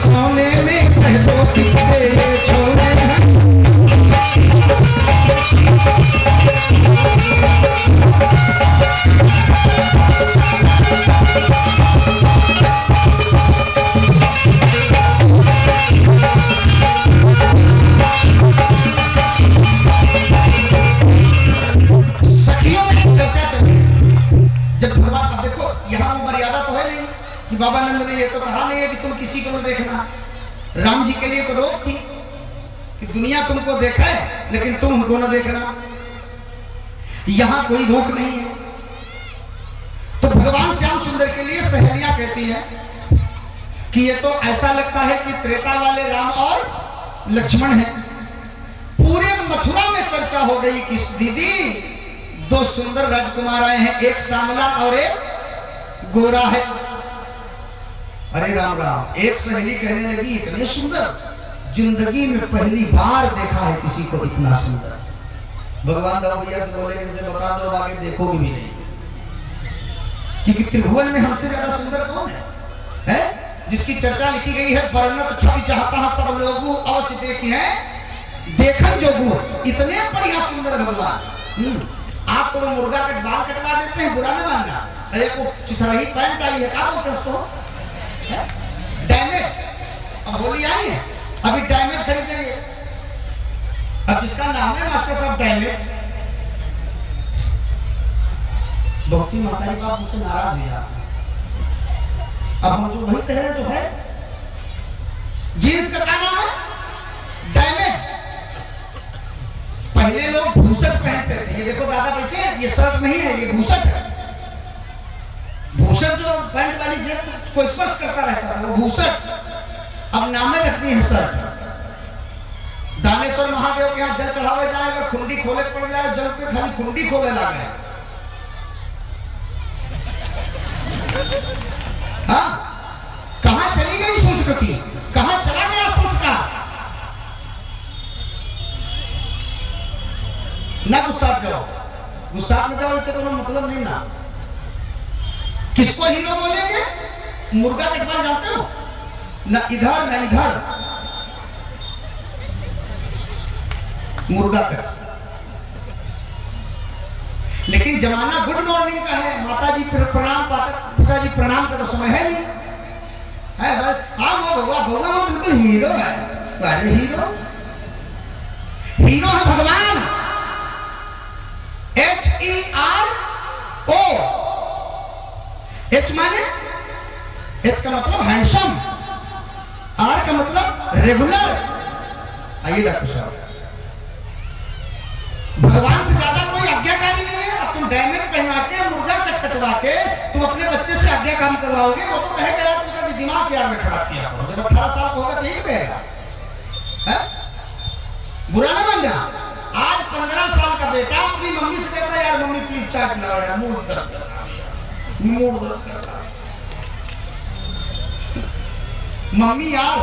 A: सोने में कह दो किसके ये छोरे हैं। सखियों में एक चर्चा चल रही है। जब भगवान, अब देखो यहाँ वो मर्यादा तो है नहीं कि बाबा नंद ने ये तो कहा नहीं है कि तुम किसी को न देखना। राम जी के लिए तो रोक थी कि दुनिया तुमको देखा है लेकिन तुम उनको न देखना। यहां कोई रोक नहीं है। तो भगवान श्याम सुंदर के लिए सहेलियां कहती हैं कि ये तो ऐसा लगता है कि त्रेता वाले राम और लक्ष्मण हैं। पूरे मथुरा में चर्चा हो गई कि दीदी दो सुंदर राजकुमार आए हैं, एक श्यामला और एक गोरा है। अरे राम राम। एक सहेली कहने लगी इतने सुंदर जिंदगी में पहली बार देखा है किसी को इतना सुंदर। भगवान दाऊ भैया से बोले इनसे बता दो आगे देखोगे भी नहीं, क्योंकि त्रिभुवन में हमसे ज्यादा सुंदर कौन है? जिसकी चर्चा लिखी गई है वर्णत छवि चाहता सब लोगों अवश्य देखी है देखन जोगू। इतने बढ़िया सुंदर भगवान। आप तो वो मुर्गा कट बाल कटवा देते हैं, बुरा न मानना। अरे वो चिथरही पैंट आई है, क्या बोलते हैं उसको? डैमेज। अब होली आई है, अभी डैमेज खरीदेंगे। अब जिसका नाम है मास्टर साहब डैमेज, बहुत ही माता जी बाप मुझसे नाराज हो जाते हैं। अब हम जो वही कह रहे जो है, जींस का क्या नाम है? डैमेज। पहले लोग भूसट पहनते थे। ये देखो दादा बैठे, ये शर्ट नहीं है, ये भूसट है। भूसट जो पैंट वाली जेब को स्पर्श करता रहता था वो भूसट। अब नामे रखती है सर। दानेश्वर महादेव के यहाँ जल चढ़ावे जाएगा, खुंडी खोले पड़ जाए, जल के खाली खुंडी खोले ला गए। हाँ, कहां चली गई संस्कृति, कहां चला गया संस्कार? ना गुस्सा जाओ, गुस्सा न जाओ, तो कोई मतलब नहीं ना। किसको हीरो बोलेंगे? मुर्गा कटवा जानते हो ना? इधर ना इधर, मुर्गा कट। लेकिन जमाना गुड मॉर्निंग का है। माताजी प्रणाम, पिताजी प्रणाम का तो समय है नहीं है। बस हाँ वो भगवान वो बिल्कुल हीरो है। अरे हीरो, हीरो है भगवान। HERO। H माने, H का मतलब हैंडसम, R का मतलब रेगुलर। आइए डॉक्टर साहब, भगवान से ज्यादा कोई आज्ञाकारी नहीं है। अब तुम डैमेज पहना के, मुर्गा कटवा के तुम अपने बच्चे से आज्ञा काम करवाओगे, वो तो कहेगा यार पिताजी दिमाग यार में खराब किया करो। जब 18 साल का होगा तो यही तो कहेगा, है? बुरा ना मानना। आज 15 साल का बेटा अपनी मम्मी से कहता है यार मम्मी प्लीज चाय पिलाओ यार, मूड दर्द कर रहा है, मूड दर्द कर रहा है। मम्मी यार,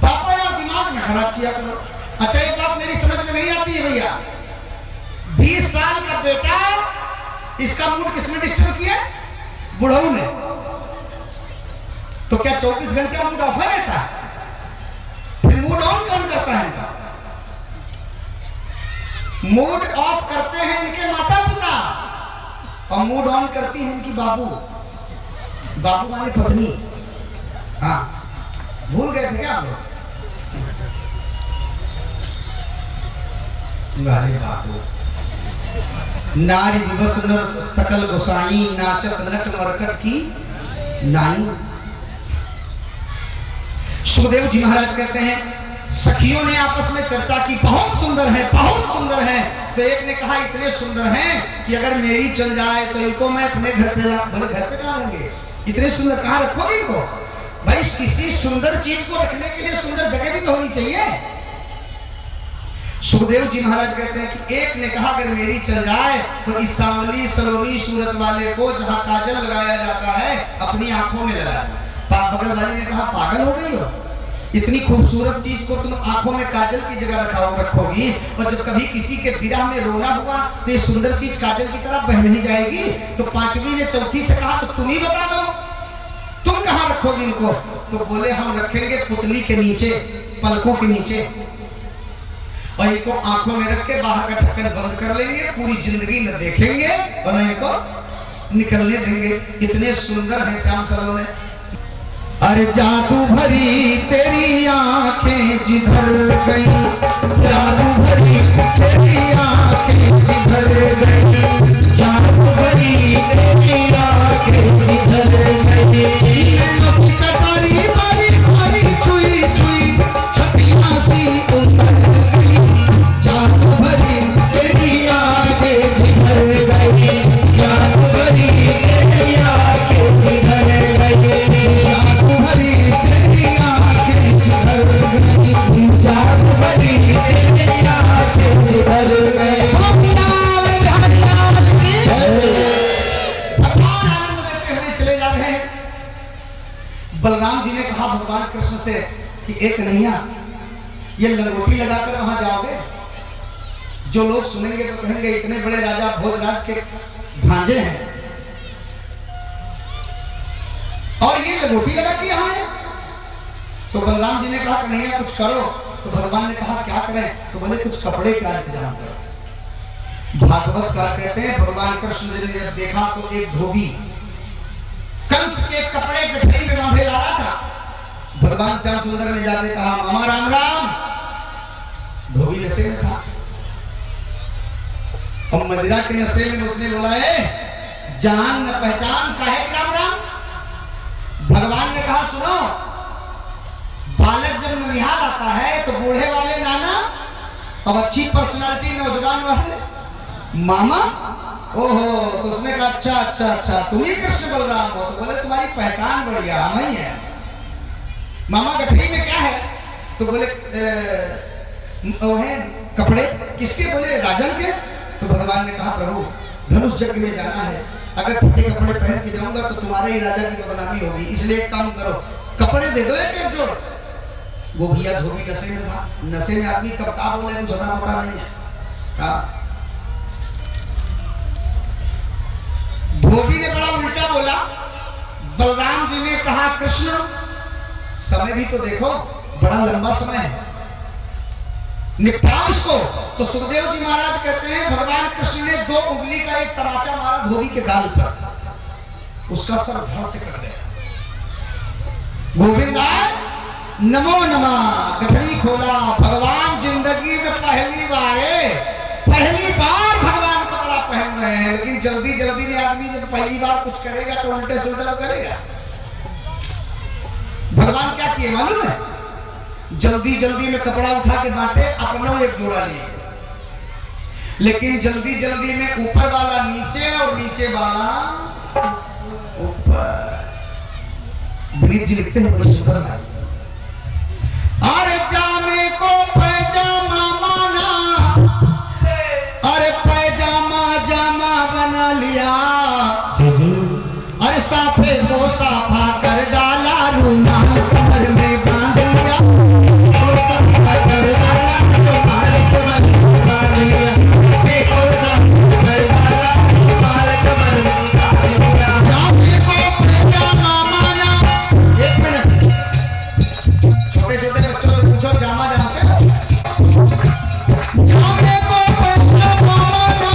A: पापा यार दिमाग में खराब किया करो। अच्छा एक बात मेरी समझ में नहीं आती है भैया, 20 साल का बेटा, इसका मूड किसने डिस्टर्ब किया? बुढ़ऊ ने। तो क्या 24 घंटे मूड ऑफ रहता है? फिर मूड ऑन कौन करता है इनका? मूड ऑफ करते हैं इनके माता पिता, और मूड ऑन करती है इनकी बाबू। बाबू माने पत्नी। हाँ, भूल गए थे क्या आप लोग? अरे बाबू, नारी विवश नर सकल गोसाई, नाचत नट मरकट की नाई। सुखदेव जी महाराज कहते हैं सखियों ने आपस में चर्चा की, बहुत सुंदर है, बहुत सुंदर है। तो एक ने कहा इतने सुंदर हैं कि अगर मेरी चल जाए तो इनको मैं अपने घर पे ला। बोले घर पे कहाँ रहेंगे? इतने सुंदर कहाँ रखोगे इनको? भाई किसी सुंदर चीज को रखने के लिए सुंदर जगह भी तो होनी चाहिए। सुखदेव जी महाराज कहते हैं कि एक ने कहा अगर मेरी चल जाए तो इस सांवली सलोनी सूरत वाले को जहां काजल लगाया जाता है अपनी आंखों में लगाना। बगल वाली ने कहा पागल हो गई हो, इतनी खूबसूरत चीज को तुम आंखों में काजल की जगह रखोगी, और जब कभी किसी के विरह में रोना हुआ तो ये सुंदर चीज काजल की तरह बह नहीं जाएगी। तो पांचवी ने चौथी से कहा तो तुम ही बता दो तुम कहां रखो। रखोगे इनको? तो बोले हम रखेंगे पुतली के नीचे, पलकों के नीचे, और इनको आंखों में रख के बाहर का ढक्कन बंद कर लेंगे, पूरी जिंदगी न देखेंगे और न इनको निकलने देंगे। इतने सुंदर हैं श्याम सरोने। अरे जादू भरी तेरी आंखें जिधर गई, जादू भरी तेरी आंखें जिधर गई,
B: जादू भरी तेरी आंखें जिधर गई,
A: नैनों की कटारी बारी बारी छुई छुई छतियां सी उतर गई,
B: जादू भरी तेरी आंखें जिधर गई, जादू भरी तेरी आंखें जिधर गई,
A: जादू भरी तेरी आंखें जिधर गई,
B: जादू भरी तेरी आंखें जिधर गई।
A: भगवान आनंद देते हुए चले जा रहे हैं। बलराम जी ने कहा भगवान कृष्ण से कि एक नैया ये लंगोटी लगाकर वहां जाओगे, जो लोग सुनेंगे तो कहेंगे इतने बड़े राजा भोजराज के भांजे हैं और ये लंगोटी लगा के यहाँ है। तो बलराम जी ने कहा कि नैया कुछ करो। तो भगवान ने कहा क्या करें? तो बोले कुछ कपड़े का इंतजाम करो। भागवत का कहते हैं भगवान कृष्ण जी ने जब देखा तो एक धोबी कंस के कपड़े गठरी में बांधे ला रहा था। भगवान श्याम सुंदर ने जाके कहा मामा राम राम। धोबी नशे में था और मदिरा के नशे में उसने बोला है जान न पहचान काहे कि राम राम। भगवान ने कहा सुनो, बालक जब ननिहाल आता है तो बूढ़े वाले नाना, अब अच्छी पर्सनालिटी नौजवान वाले मामा। ओहो, तो उसने कहा अच्छा अच्छा अच्छा तुम ही कृष्ण बलराम हो। तो बोले तुम्हारी पहचान बढ़िया हम ही है। मामा गठरी में क्या है? तो बोले वो है कपड़े। किसके? बोले राजन के। तो भगवान ने कहा प्रभु धनुष यज्ञ में जाना है, अगर फटे कपड़े पहन के जाऊंगा तो तुम्हारे ही राजा की बदनामी होगी, इसलिए एक काम करो कपड़े दे दो एक जोड़। वो भैया धोबी नशे में था। नशे में आदमी कब का बोले कुछ पता नहीं है। धोबी ने बड़ा उल्टा बोला। बलराम जी ने कहा कृष्ण समय भी तो देखो, बड़ा लंबा समय है, निपटाओ उसको। तो सुखदेव जी महाराज कहते हैं भगवान कृष्ण ने 2 उंगली का एक तमाचा मारा धोबी के गाल पर, उसका सर धड़ से कट गया। गोविंदा नमो नमः। गठरी खोला। भगवान जिंदगी में पहली बार भगवान कपड़ा पहन रहे हैं, लेकिन जल्दी जल्दी में आदमी जब पहली बार कुछ करेगा तो उल्टे से उल्टा करेगा। भगवान क्या किए मालूम है? जल्दी जल्दी में कपड़ा उठा के बांटे, अपना एक जोड़ा लिए, लेकिन जल्दी जल्दी में ऊपर वाला नीचे और नीचे वाला ऊपर। ब्रिज लिखते हैं बड़ा सुंदर लाइन। अरे जामे को पैजामा माना, अरे पैजामा जामा बना लिया, अरे साफे को साफा कर डाला, रूमाल कमर में बांध लिया, जामे को पैजामा माना। एक मिनट, छोटे छोटे बच्चों से पूछो जामा जानते हो? जामे को पैजामा माना,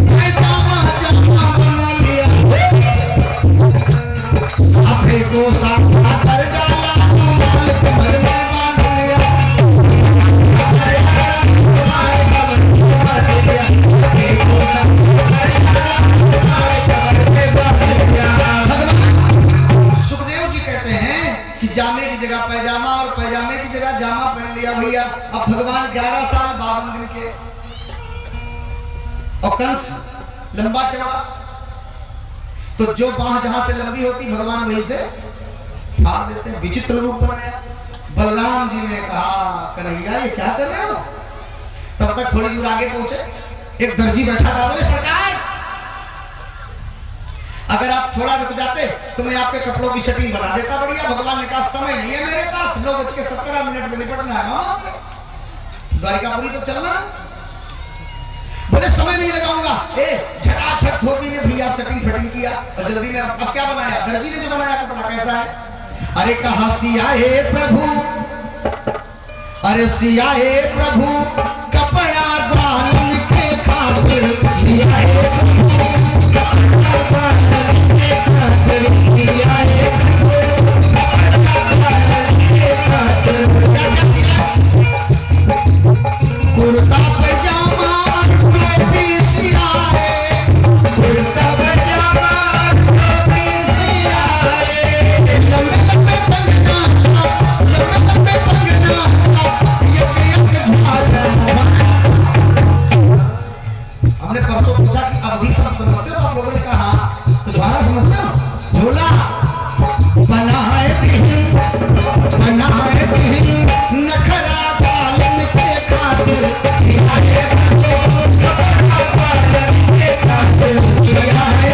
A: पैजामा जामा बना लिया, साफे को साफा कर डाला, रूमाल कमर में बांध लिया। सुखदेव जी कहते हैं कि जामे की जगह पैजामा और पैजामे की जगह जामा पहन लिया भैया। अब भगवान 11 साल 52 दिन के, और कंस लंबा चौड़ा, तो जो बाह जहां से लंबी होती भगवान वहीं से फाड़ देते हैं। विचित्र रूप बनाया। बलराम जी ने कहा कन्हैया ये क्या कर रहे हो? तब तक थोड़ी दूर आगे पहुंचे, एक दर्जी बैठा था। बोले सरकार अगर आप थोड़ा रुक जाते तो मैं आपके कपड़ों की शटिंग बना देता बढ़िया। भगवान ने कहा समय नहीं है मेरे पास, 9:17 में निपटना है मामा से, द्वारिकापुरी तो चलना। बोले समय नहीं लगाऊंगा। झटाझट धोबी ने भैया सेटिंग फिटिंग किया और जल्दी में अब क्या बनाया, दर्जी ने जो बनाया कपड़ा कैसा है। अरे कहा सियाए प्रभु, अरे सियाए प्रभु कपड़ा ग्वालन के खातिर, सियाए प्रभु कपड़ा ग्वालन के खातिर, सियाए प्रभु कपड़ा ग्वालन के खातिर। क्या क्या सिया, कुर्ता पैजामा टोपी सियाए, कुर्ता पैजामा टोपी सियाए, लंबे लंबे कंगना, लंबे लंबे कंगना, यक यक झाल। हमने परसों पूछा कि अवधि शब्द समझते हो, तो आप लोगों ने कहा तो झाला समझते हो, झोला। बनाए दिन नखरा पालन के खातिर, सियाए कपड़ा पालन के खातिर, सियाए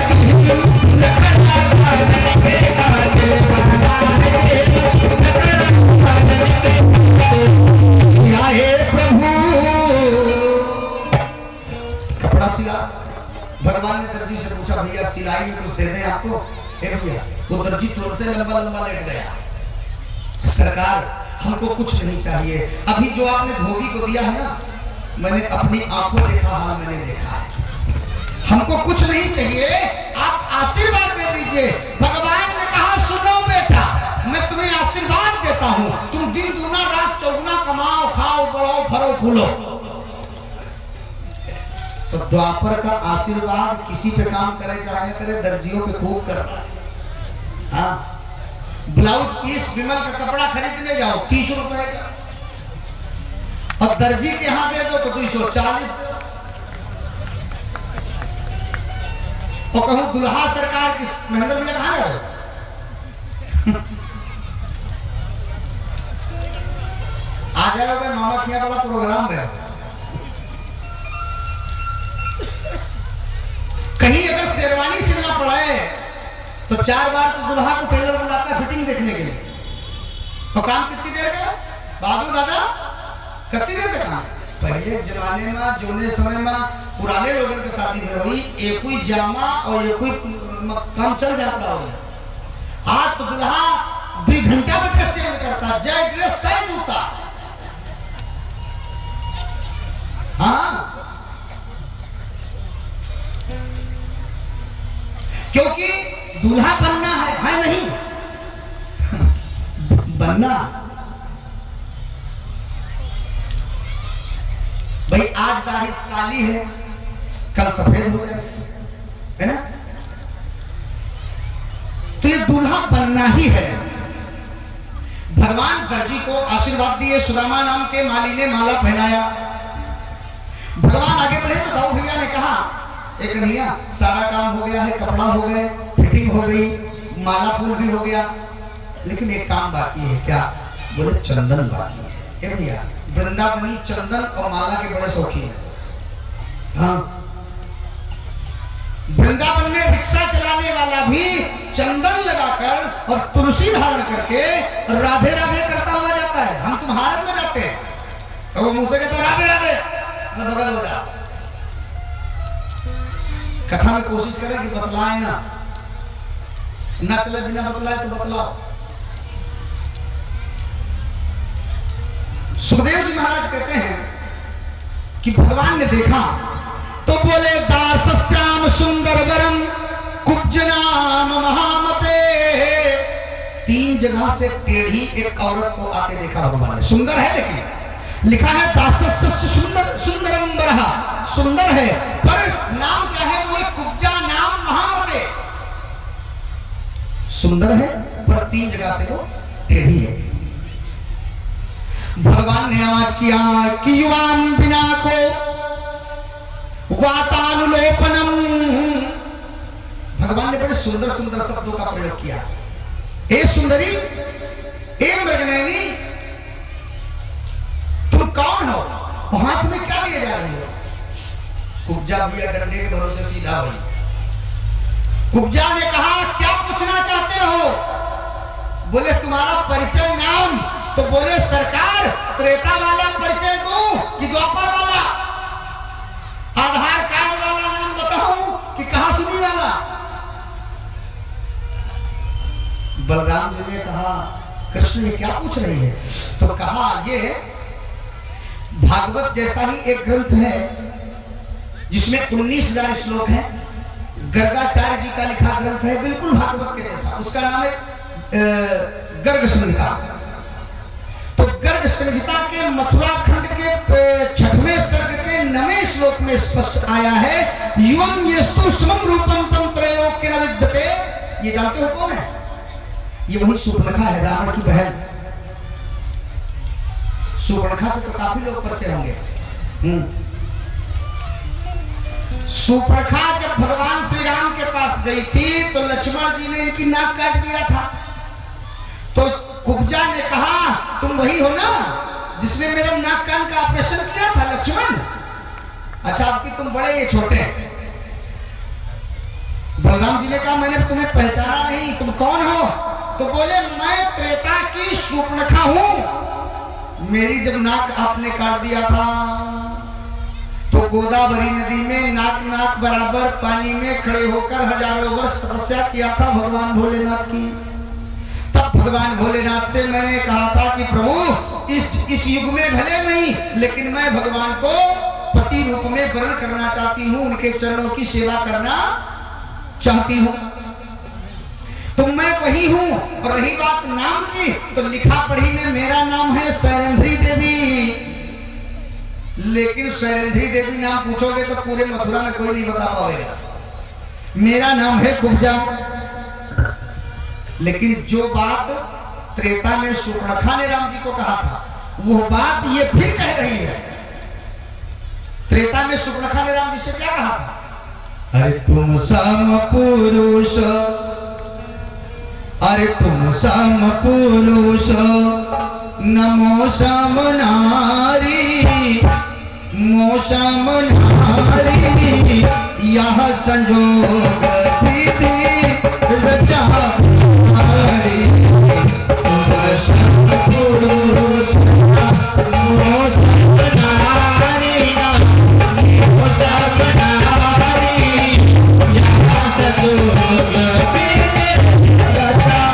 A: नखरा पालन के खातिर, बनाए नखरा पालन के खातिर, सियाए प्रभु कपड़ा सिला। भगवान ने दर्जी से पूछा भैया सिलाई में कुछ दे दें आपको। ए भैया वो दर्जी तुरंत लंबा लंबा लेट गया, सरकार हमको कुछ नहीं चाहिए, अभी जो आपने धोबी को दिया है ना, मैंने अपनी आंखों देखा, हाल मैंने देखा है, हमको कुछ नहीं चाहिए, आप आशीर्वाद दे दीजिए। भगवान ने कहा सुनो बेटा, मैं तुम्हें आशीर्वाद देता हूं, तुम दिन दूना रात चौगुना कमाओ, खाओ, बढ़ो, फरो, फूलो। तो द्वापर का आशीर्वाद किसी पे काम करे चाहे न करे, दर्जियों पे खूब कर रहा है। हाँ, ब्लाउज पीस विमल का कपड़ा खरीदने जाओ 30 रुपए का, और दर्जी के यहां दे दो तो 240 दो। और कहूं दुल्हा सरकार की महेंद्र भैया कहां जा रहे हो? आ जाओ भाई, मामा के यहाँ बड़ा प्रोग्राम है। कहीं अगर शेरवानी सिलना पड़े तो 4 बार तो दुल्हा को टेलर बुलाता है फिटिंग देखने के लिए। तो काम कितनी देर का बहादुर दादा, कितनी देर का काम? पहले जमाने में जोने समय में पुराने लोगों के शादी में हुई एक ही जामा और एक ही काम चल जाता हो। आज तो दुल्हा 2 घंटा में ड्रेस चेंज करता, जय ड्रेस तय जूता। हाँ, क्योंकि दूल्हा बनना है नहीं बनना। भाई आज दाढ़ी काली है, कल सफेद हो जाएगी, है ना? तो ये दूल्हा बनना ही है। भगवान दर्जी को आशीर्वाद दिए, सुदामा नाम के माली ने माला पहनाया। भगवान आगे बढ़े तो दाऊ भैया ने कहा एक कन्हैया सारा काम हो गया है, कपड़ा हो गए, फिटिंग हो गई, माला फूल भी हो गया, लेकिन एक काम बाकी है। क्या? बोले चंदन बाकी है। ए भैया वृंदावनी चंदन और माला के बड़े शौकीन है। हाँ, वृंदावन में रिक्शा चलाने वाला भी चंदन लगाकर और तुलसी धारण करके राधे राधे करता हुआ जाता है। हम तुम भारत में जाते हैं तो वो मुंह से कहता है राधे राधे, बगल हो जा। कथा में कोशिश करें कि बतलाए ना चले, बिना बतलाए तो बतलाओ। सुखदेव जी महाराज कहते हैं कि भगवान ने देखा तो बोले दासस्याम सुंदर वरम कुब्जनाम महामते। 3 जगह से टेढ़ी एक औरत को आते देखा भगवान ने। सुंदर है, लेकिन लिखा है दासस्य सुंदर सुंदरम वरहा, सुंदर है पर नाम क्या है? बोले कुब्जा नाम महामते। सुंदर है पर 3 जगह से वो टेढ़ी है। भगवान ने आवाज किया कि युवान बिना को वातानुलोपनम। भगवान ने बड़े सुंदर सुंदर शब्दों का प्रयोग किया। ए सुंदरी, ए मृगनयनी, तुम कौन हो? हाथ में क्या लिए जा रही हो? कुब्जा भैया डंडे के भरोसे सीधा हुई। कुब्जा ने कहा क्या पूछना चाहते हो? बोले तुम्हारा परिचय नाम। तो बोले सरकार त्रेता वाला परिचय दूं कि द्वापर वाला? आधार कार्ड वाला नाम बताऊं कि कहां सुनी वाला? बलराम जी ने कहा कृष्ण ये क्या पूछ रही है? तो कहा ये भागवत जैसा ही एक ग्रंथ है जिसमें 19,000 श्लोक हैं। गर्गाचार्य जी का लिखा ग्रंथ है बिल्कुल भागवत के जैसा, उसका नाम है गर्ग संहिता। तो गर्ग संहिता के मथुरा खंड के 6वें सर्ग के 9वें श्लोक में स्पष्ट आया है युवम यस्तु समम रूपम तम त्रैलोक्य न विद्यते। ये जानते हो कौन है? ये वही सुपर्णखा है, रावण की बहन। सुपर्णखा से तो काफी लोग परिचय होंगे। सुपर्णखा जब भगवान श्री राम के पास गई थी तो लक्ष्मण जी ने इनकी नाक काट दिया था। तो कुब्जा ने कहा तुम वही हो ना जिसने मेरे नाक कान का ऑपरेशन किया था लक्ष्मण? अच्छा आपकी तुम बड़े ये छोटे। बलराम जी ने कहा मैंने तुम्हें पहचाना नहीं, तुम कौन हो? तो बोले मैं त्रेता की सुपर्णखा हूं। मेरी जब नाक आपने काट दिया था तो गोदावरी नदी में नाक बराबर पानी में खड़े होकर हजारों वर्ष तपस्या किया था भगवान भोलेनाथ की। तब भगवान भोलेनाथ से मैंने कहा था कि प्रभु इस युग में भले नहीं लेकिन मैं भगवान को पति रूप में वर्ण करना चाहती हूँ, उनके चरणों की सेवा करना चाहती हूँ। तो मैं वही हूँ। और रही बात नाम की तो लिखा पढ़ी में मेरा नाम है शैलेंद्री देवी, लेकिन शैलेंद्री देवी नाम पूछोगे तो पूरे मथुरा में कोई नहीं बता पाएगा। मेरा नाम है कुब्जा। लेकिन जो बात त्रेता में सुपर्णखा ने राम जी को कहा था वो बात ये फिर कह रही है। त्रेता में सुपर्णखा ने राम जी से क्या कहा था? अरे तुम सम पुरुष, अरे तुम सम पुरुष नमो सम नारी, मौसम नारी यह संजोग विधि रचा हमारी। तुम सम पुरुष मौसम नारी, मौसम नारी यह संजोग विधि रचा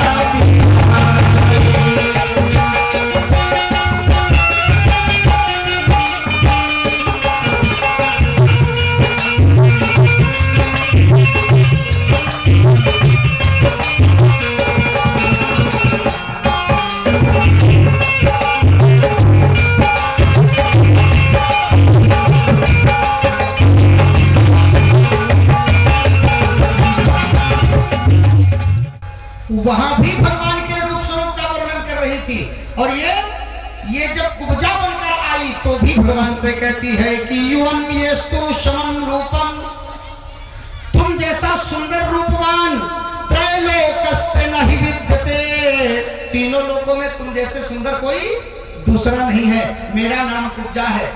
A: वहां भी भगवान के रूप स्वरूप का वर्णन कर रही थी। और ये जब कुब्जा बनकर आई तो भी भगवान से कहती है कि युवम येस्तु समम रूपम, तुम जैसा सुंदर रूपवान त्रैलोकस्य नहि विद्यते, तीनों लोकों में तुम जैसे सुंदर कोई दूसरा नहीं है। मेरा नाम कुब्जा है।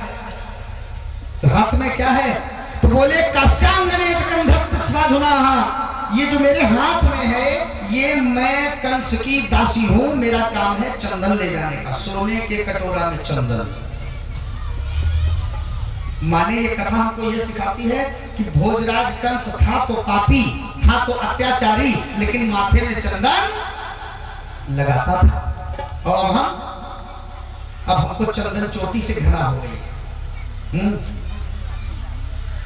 A: तो हाथ में क्या है? तो बोले काश्यांगने कंधस्थ साधुना, ये जो मेरे हाथ में है ये मैं कंस की दासी हूं। मेरा काम है चंदन ले जाने का, सोने के कटोरा में चंदन। माने ये कथा हमको ये सिखाती है कि भोजराज कंस था तो पापी, था तो अत्याचारी, लेकिन माथे में चंदन लगाता था। और अब हमको चंदन चोटी से घना हो गई।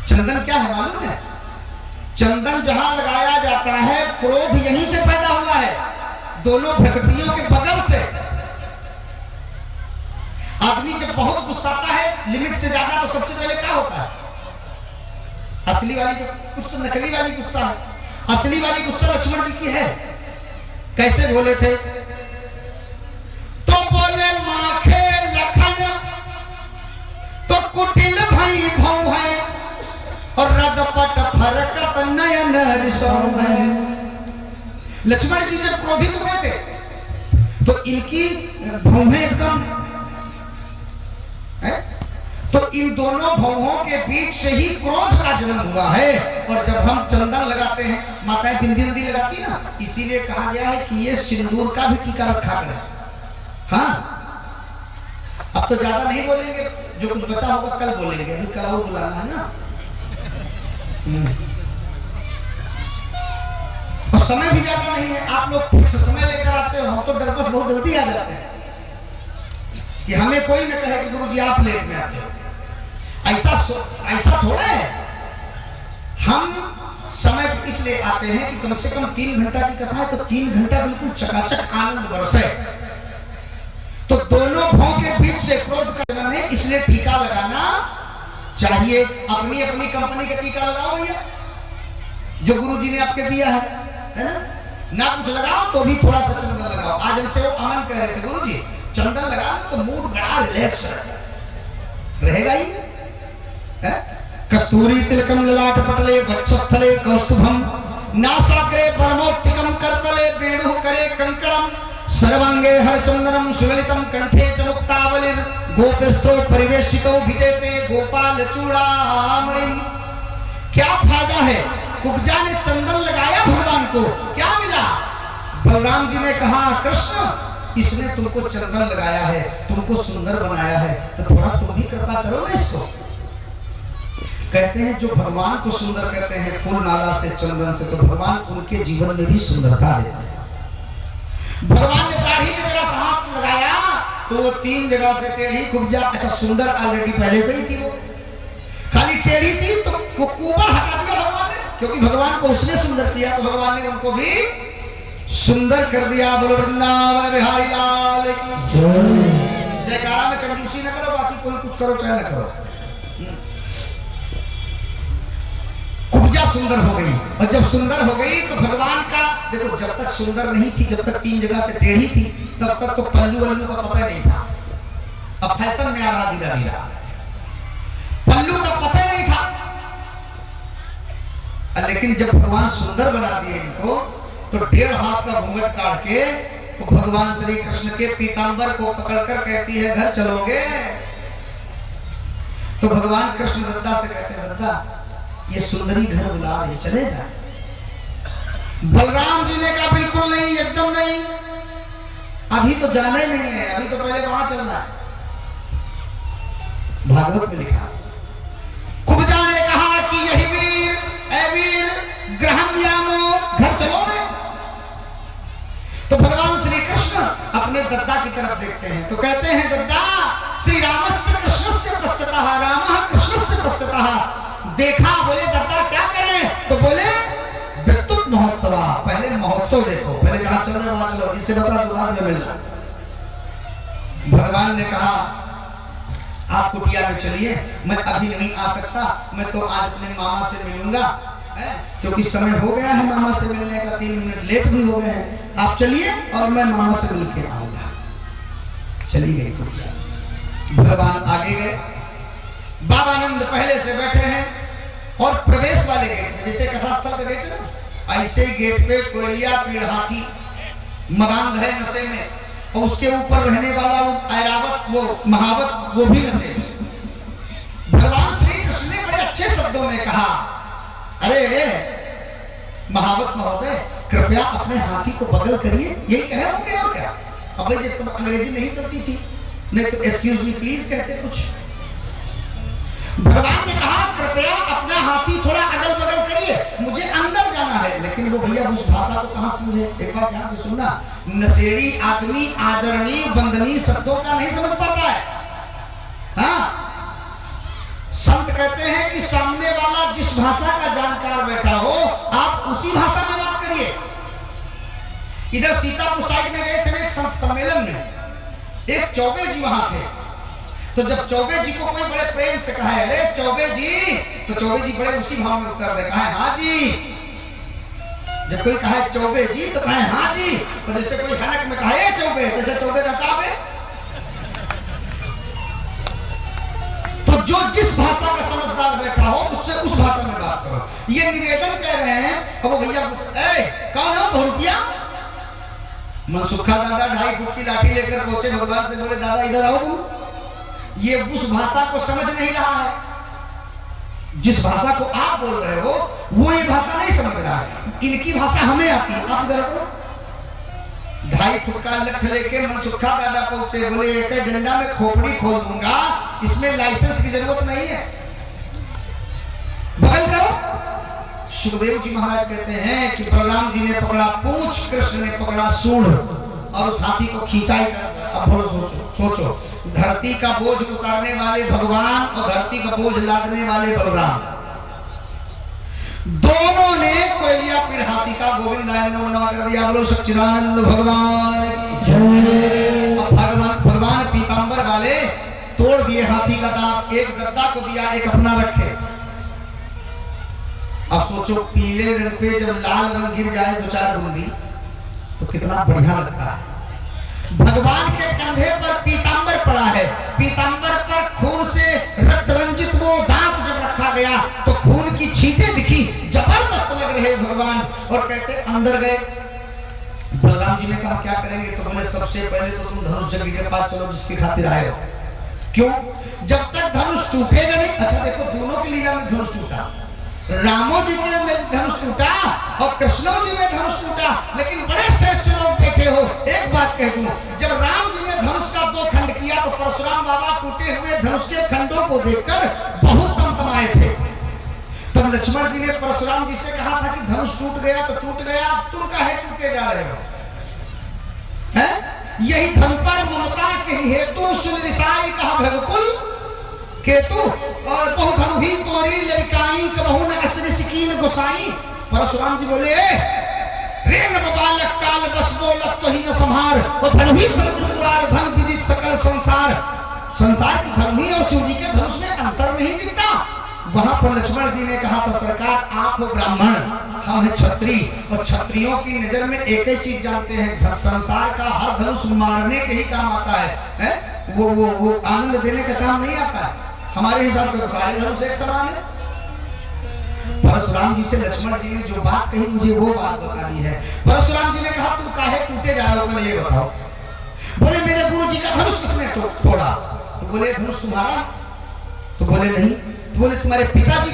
A: चंदन क्या है मालूम है? चंदन जहां लगाया जाता है क्रोध यहीं से पैदा हुआ है, दोनों भगटियों के बगल से। आदमी जब बहुत गुस्साता है लिमिट से ज्यादा तो सबसे पहले क्या होता है? असली वाली जो कुछ तो नकली वाली गुस्सा है, असली वाली गुस्सा लक्ष्मण जी की है। कैसे बोले थे? तो बोले माखे लखन तो कुटिल भई भौ है और रदपट फरकत नयन रिसव है। लक्ष्मण जी जब क्रोधित हुए थे तो इनकी भौहें एकदम है, तो इन दोनों भौहों के बीच से ही क्रोध का जन्म हुआ है। और जब हम चंदन लगाते हैं, माताएं बिंदी बिंदी लगाती ना, इसीलिए कहा गया है कि ये सिंदूर का भी टीका रखा करें। हाँ, अब तो ज्यादा नहीं बोलेंगे, जो कुछ बचा होगा कल बोलेंगे, अभी कल और बुलाना है ना। और समय भी ज्यादा नहीं है, आप लोग फिक्स समय लेकर आते हो, हम तो डरबस बहुत जल्दी आ जाते हैं कि हमें कोई न कहे कि गुरुजी आप लेट में आते हो। ऐसा थोड़ा है। हम समय इसलिए आते हैं कि कम से कम 3 घंटा की कथा है तो 3 घंटा बिल्कुल चकाचक आनंद बरसे। तो दोनों भों के बीच से क्रोध का जन्म है, इसलिए टीका लगाना चाहिए। अपनी अपनी कंपनी का टीका लगाओ भैया, जो गुरुजी ने आपके दिया है ना कुछ लगाओ तो भी थोड़ा सा चंदन लगाओ। आज हमसे वो अमन कह रहे थे, गुरुजी चंदन लगा लो तो मूड बड़ा रिलैक्स रहेगा ही। कस्तूरी तिलकम ललाट पटले वक्षस्थले कौस्तुभम नासाग्रे परमोत्तिकम करतले वेणु करे कंकणम सर्वांगे हरचंदनम सुललितम कंठे च मुक्तावलिर गोपस्थो परिवेष्टितो विजयते गोपाल चूड़ामणिम। क्या फायदा है? कुब्जा ने चंदन लगाया भगवान को, क्या मिला? बलराम जी ने कहा कृष्ण इसने तुमको चंदन लगाया है, तुमको सुंदर बनाया है, तो थोड़ा तुम भी कृपा करो ना इसको। कहते हैं जो भगवान को सुंदर कहते हैं फूल माला से चंदन से, तो भगवान उनके जीवन में भी सुंदरता देते हैं। भगवान ने दाढ़ी में जरा सा हाथ लगाया तो वो 3 जगह से टेढ़ी कुब्जा, अच्छा सुंदर ऑलरेडी पहले से ही थी, वो खाली टेढ़ी थी तो वो कुबड़ हटा दिया भगवान ने, क्योंकि भगवान को उसने सुंदर किया तो भगवान ने उनको भी सुंदर कर दिया। बोलो वृंदावन बिहारी लाल की जयकारा में कंजूसी न करो, बाकी कोई कुछ करो चाहे न करो। कुब्जा सुंदर हो गई, और जब सुंदर हो गई तो भगवान का देखो, जब तक सुंदर नहीं थी, जब तक 3 जगह से टेढ़ी थी, तब तक तो पल्लू वल्लू का पता नहीं था। अब फैशन में आ रहा धीरे धीरे, पल्लू का पता नहीं था। लेकिन जब भगवान सुंदर बना दिए इनको, तो 1.5 हाथ का घूंघट काट के तो भगवान श्री कृष्ण के पीतांबर को पकड़कर कहती है घर चलोगे? तो भगवान कृष्ण दत्ता से कहते हैं दत्ता ये सुंदरी घर बुला रही, चले जाए। बलराम जी ने कहा बिल्कुल नहीं, एकदम नहीं, अभी तो जाने नहीं है, अभी तो पहले वहां चलना है। भागवत में लिखा, कुब्जा ने कहा कि यही वीर ऐ वीर ग्रहम यामो, घर चलो रे। तो भगवान श्री कृष्ण अपने दद्दा की तरफ देखते हैं तो कहते हैं दद्दा श्री रामस्य कृष्णस्य पश्चातः रामः कृष्णस्य पश्चातः। देखा, बोले दद्दा क्या करें? तो बोले विद्युत महोत्सव, पहले महोत्सव देखो, पहले जहां चल रहे वहां चलो, इससे बता दो बाद में मिलना। भगवान ने कहा आप कुटिया में चलिए, मैं अभी नहीं आ सकता, मैं तो आज अपने मामा से मिलूंगा, क्योंकि समय हो गया है मामा से मिलने का, 3 मिनट लेट भी हो गए हैं। आप चलिए और मैं मामा से मिल के आऊंगा। चली गई कुटिया, भगवान आगे गए, बाबानंद पहले से बैठे हैं और प्रवेश वाले गेट में, जैसे कथास्थल का गेट है ना, ऐसे गेट पे कोयलिया पीड़ हाथी मदान है नशे में, और उसके ऊपर रहने वाला वो ऐरावत, वो महावत, वो भी नशे में। भगवान श्री कृष्ण ने बड़े अच्छे शब्दों में कहा अरे महावत महोदय कृपया अपने हाथी को बगल करिए, यही कह रहे होंगे और क्या? अब भाई जब तो अंग्रेजी नहीं चलती थी, नहीं तो एक्सक्यूज मी प्लीज कहते कुछ। भगवान ने कहा कृपया अपना हाथी थोड़ा अगल बगल करिए, मुझे अंदर जाना है। लेकिन वो भैया उस भाषा को कहां समझे? एक बार ध्यान से सुनना, नशेड़ी आदमी आदरणीय वंदनीय शब्दों का नहीं समझ पाता है। हाँ, संत कहते हैं कि सामने वाला जिस भाषा का जानकार बैठा हो आप उसी भाषा में बात करिए। इधर सीतापुर साइड में गए थे एक संत सम्मेलन में, एक चौबे जी वहां थे। तो जब चौबे जी को कोई बड़े प्रेम से कहा अरे चौबे जी, तो चौबे जी बड़े उसी भाव में उत्तर दे, कहा हाँ जी। जब कोई कहा चौबे जी तो कहा हाँ जी, तो जैसे कोई हनक में कहा चौबे, जैसे चौबे का ताबे। तो जो जिस भाषा का समझदार बैठा हो उससे उस भाषा में बात करो। ये निवेदन कह रहे हैं। अब वो भैया कौन है बहुरूपिया? मनसुखा दादा 2.5 फुट की लाठी लेकर पहुंचे भगवान से, बोले दादा इधर आओ तुम। ये उस भाषा को समझ नहीं रहा है, जिस भाषा को आप बोल रहे हो वो ये भाषा नहीं समझ रहा है। इनकी भाषा हमें आती है, आप इधर को 2.5 फुट का लठ लेके मनसुखा दादा पहुंचे, बोले एक डंडा में खोपड़ी खोल दूंगा, इसमें लाइसेंस की जरूरत नहीं है, बगल करो। सुखदेव जी महाराज कहते हैं कि बलराम जी ने पकड़ा पूंछ, कृष्ण ने पकड़ा सूंड और उस हाथी को खींचा ही। अब बोलो, सोचो धरती का बोझ उतारने वाले भगवान और धरती का बोझ लादने वाले बलराम, दोनों ने कोयलिया पीड़ हाथी का गोविंदाय नमो नमः कर दिया। बोलो सच्चिदानंद भगवान की जय। अब भगवान पीतांबर वाले तोड़ दिए हाथी का दांत, एक गद्दा को दिया, एक अपना रखे। अब सोचो पीले रंग पे जब लाल रंग गिर जाए दो चार बूंदी तो कितना बढ़िया लगता है। भगवान के कंधे पर पीतांबर पड़ा है, पीतांबर पर खून से रक्त रंजित वो दांत जब रखा गया तो खून की छींटे दिखी, जबरदस्त लग रहे भगवान। और कहते अंदर गए। बलराम जी ने कहा क्या करेंगे? तो बोले सबसे पहले तो तुम धनुष जंग के पास चलो जिसकी खातिर आए हो। क्यों? जब तक धनुष टूटेगा नहीं। अच्छा देखो, दोनों की लीला में धनुष टूटा, रामो जी में धनुष टूटा और कृष्णो जी में धनुष टूटा, लेकिन बड़े श्रेष्ठ लोग बैठे हो। एक बात कह दूं, जब राम जी ने धनुष का 2 खंड किया तो परशुराम बाबा टूटे हुए धनुष के खंडों को देखकर बहुत तमतमाए थे। तब लक्ष्मण जी ने परशुराम जी से कहा था कि धनुष टूट गया तो टूट गया, तुम काहे टूटे जा रहे हो? हैं? यही धन पर ममता के हेतु सुन रिसाई कहा भगकुल केतु और बहु धनु ही तोरी लड़काई कबहु न असर सिकीन गोसाई। परशुराम जी बोले रे न बालक काल बस बोलत तो ही न संहार, और धनु ही समझ पुरार धन विदित सकल संसार। संसार की धनु ही और शिव जी के धनुष में अंतर नहीं दिखता। वहां पर लक्ष्मण जी ने कहा था सरकार आप हो ब्राह्मण, हम हैं क्षत्रिय, और क्षत्रियों की नजर में एक ही चीज जानते हैं, संसार का हर धनुष मारने के ही काम आता है? वो आनंद देने का काम नहीं आता है। हमारे हिसाब से तो सारे धनुष एक समान है। परशुराम जी से लक्ष्मण जी ने जो बात कही मुझे वो बात बता दी है। परशुराम जी ने कहा तुम काहे टूटे जा रहे हो, पहले ये बताओ। बोले मेरे गुरु जी का धनुष किसने तोड़ा? तो बोले धनुष तुम्हारा? तो बोले नहीं। तो बोले तुम्हारे पिताजी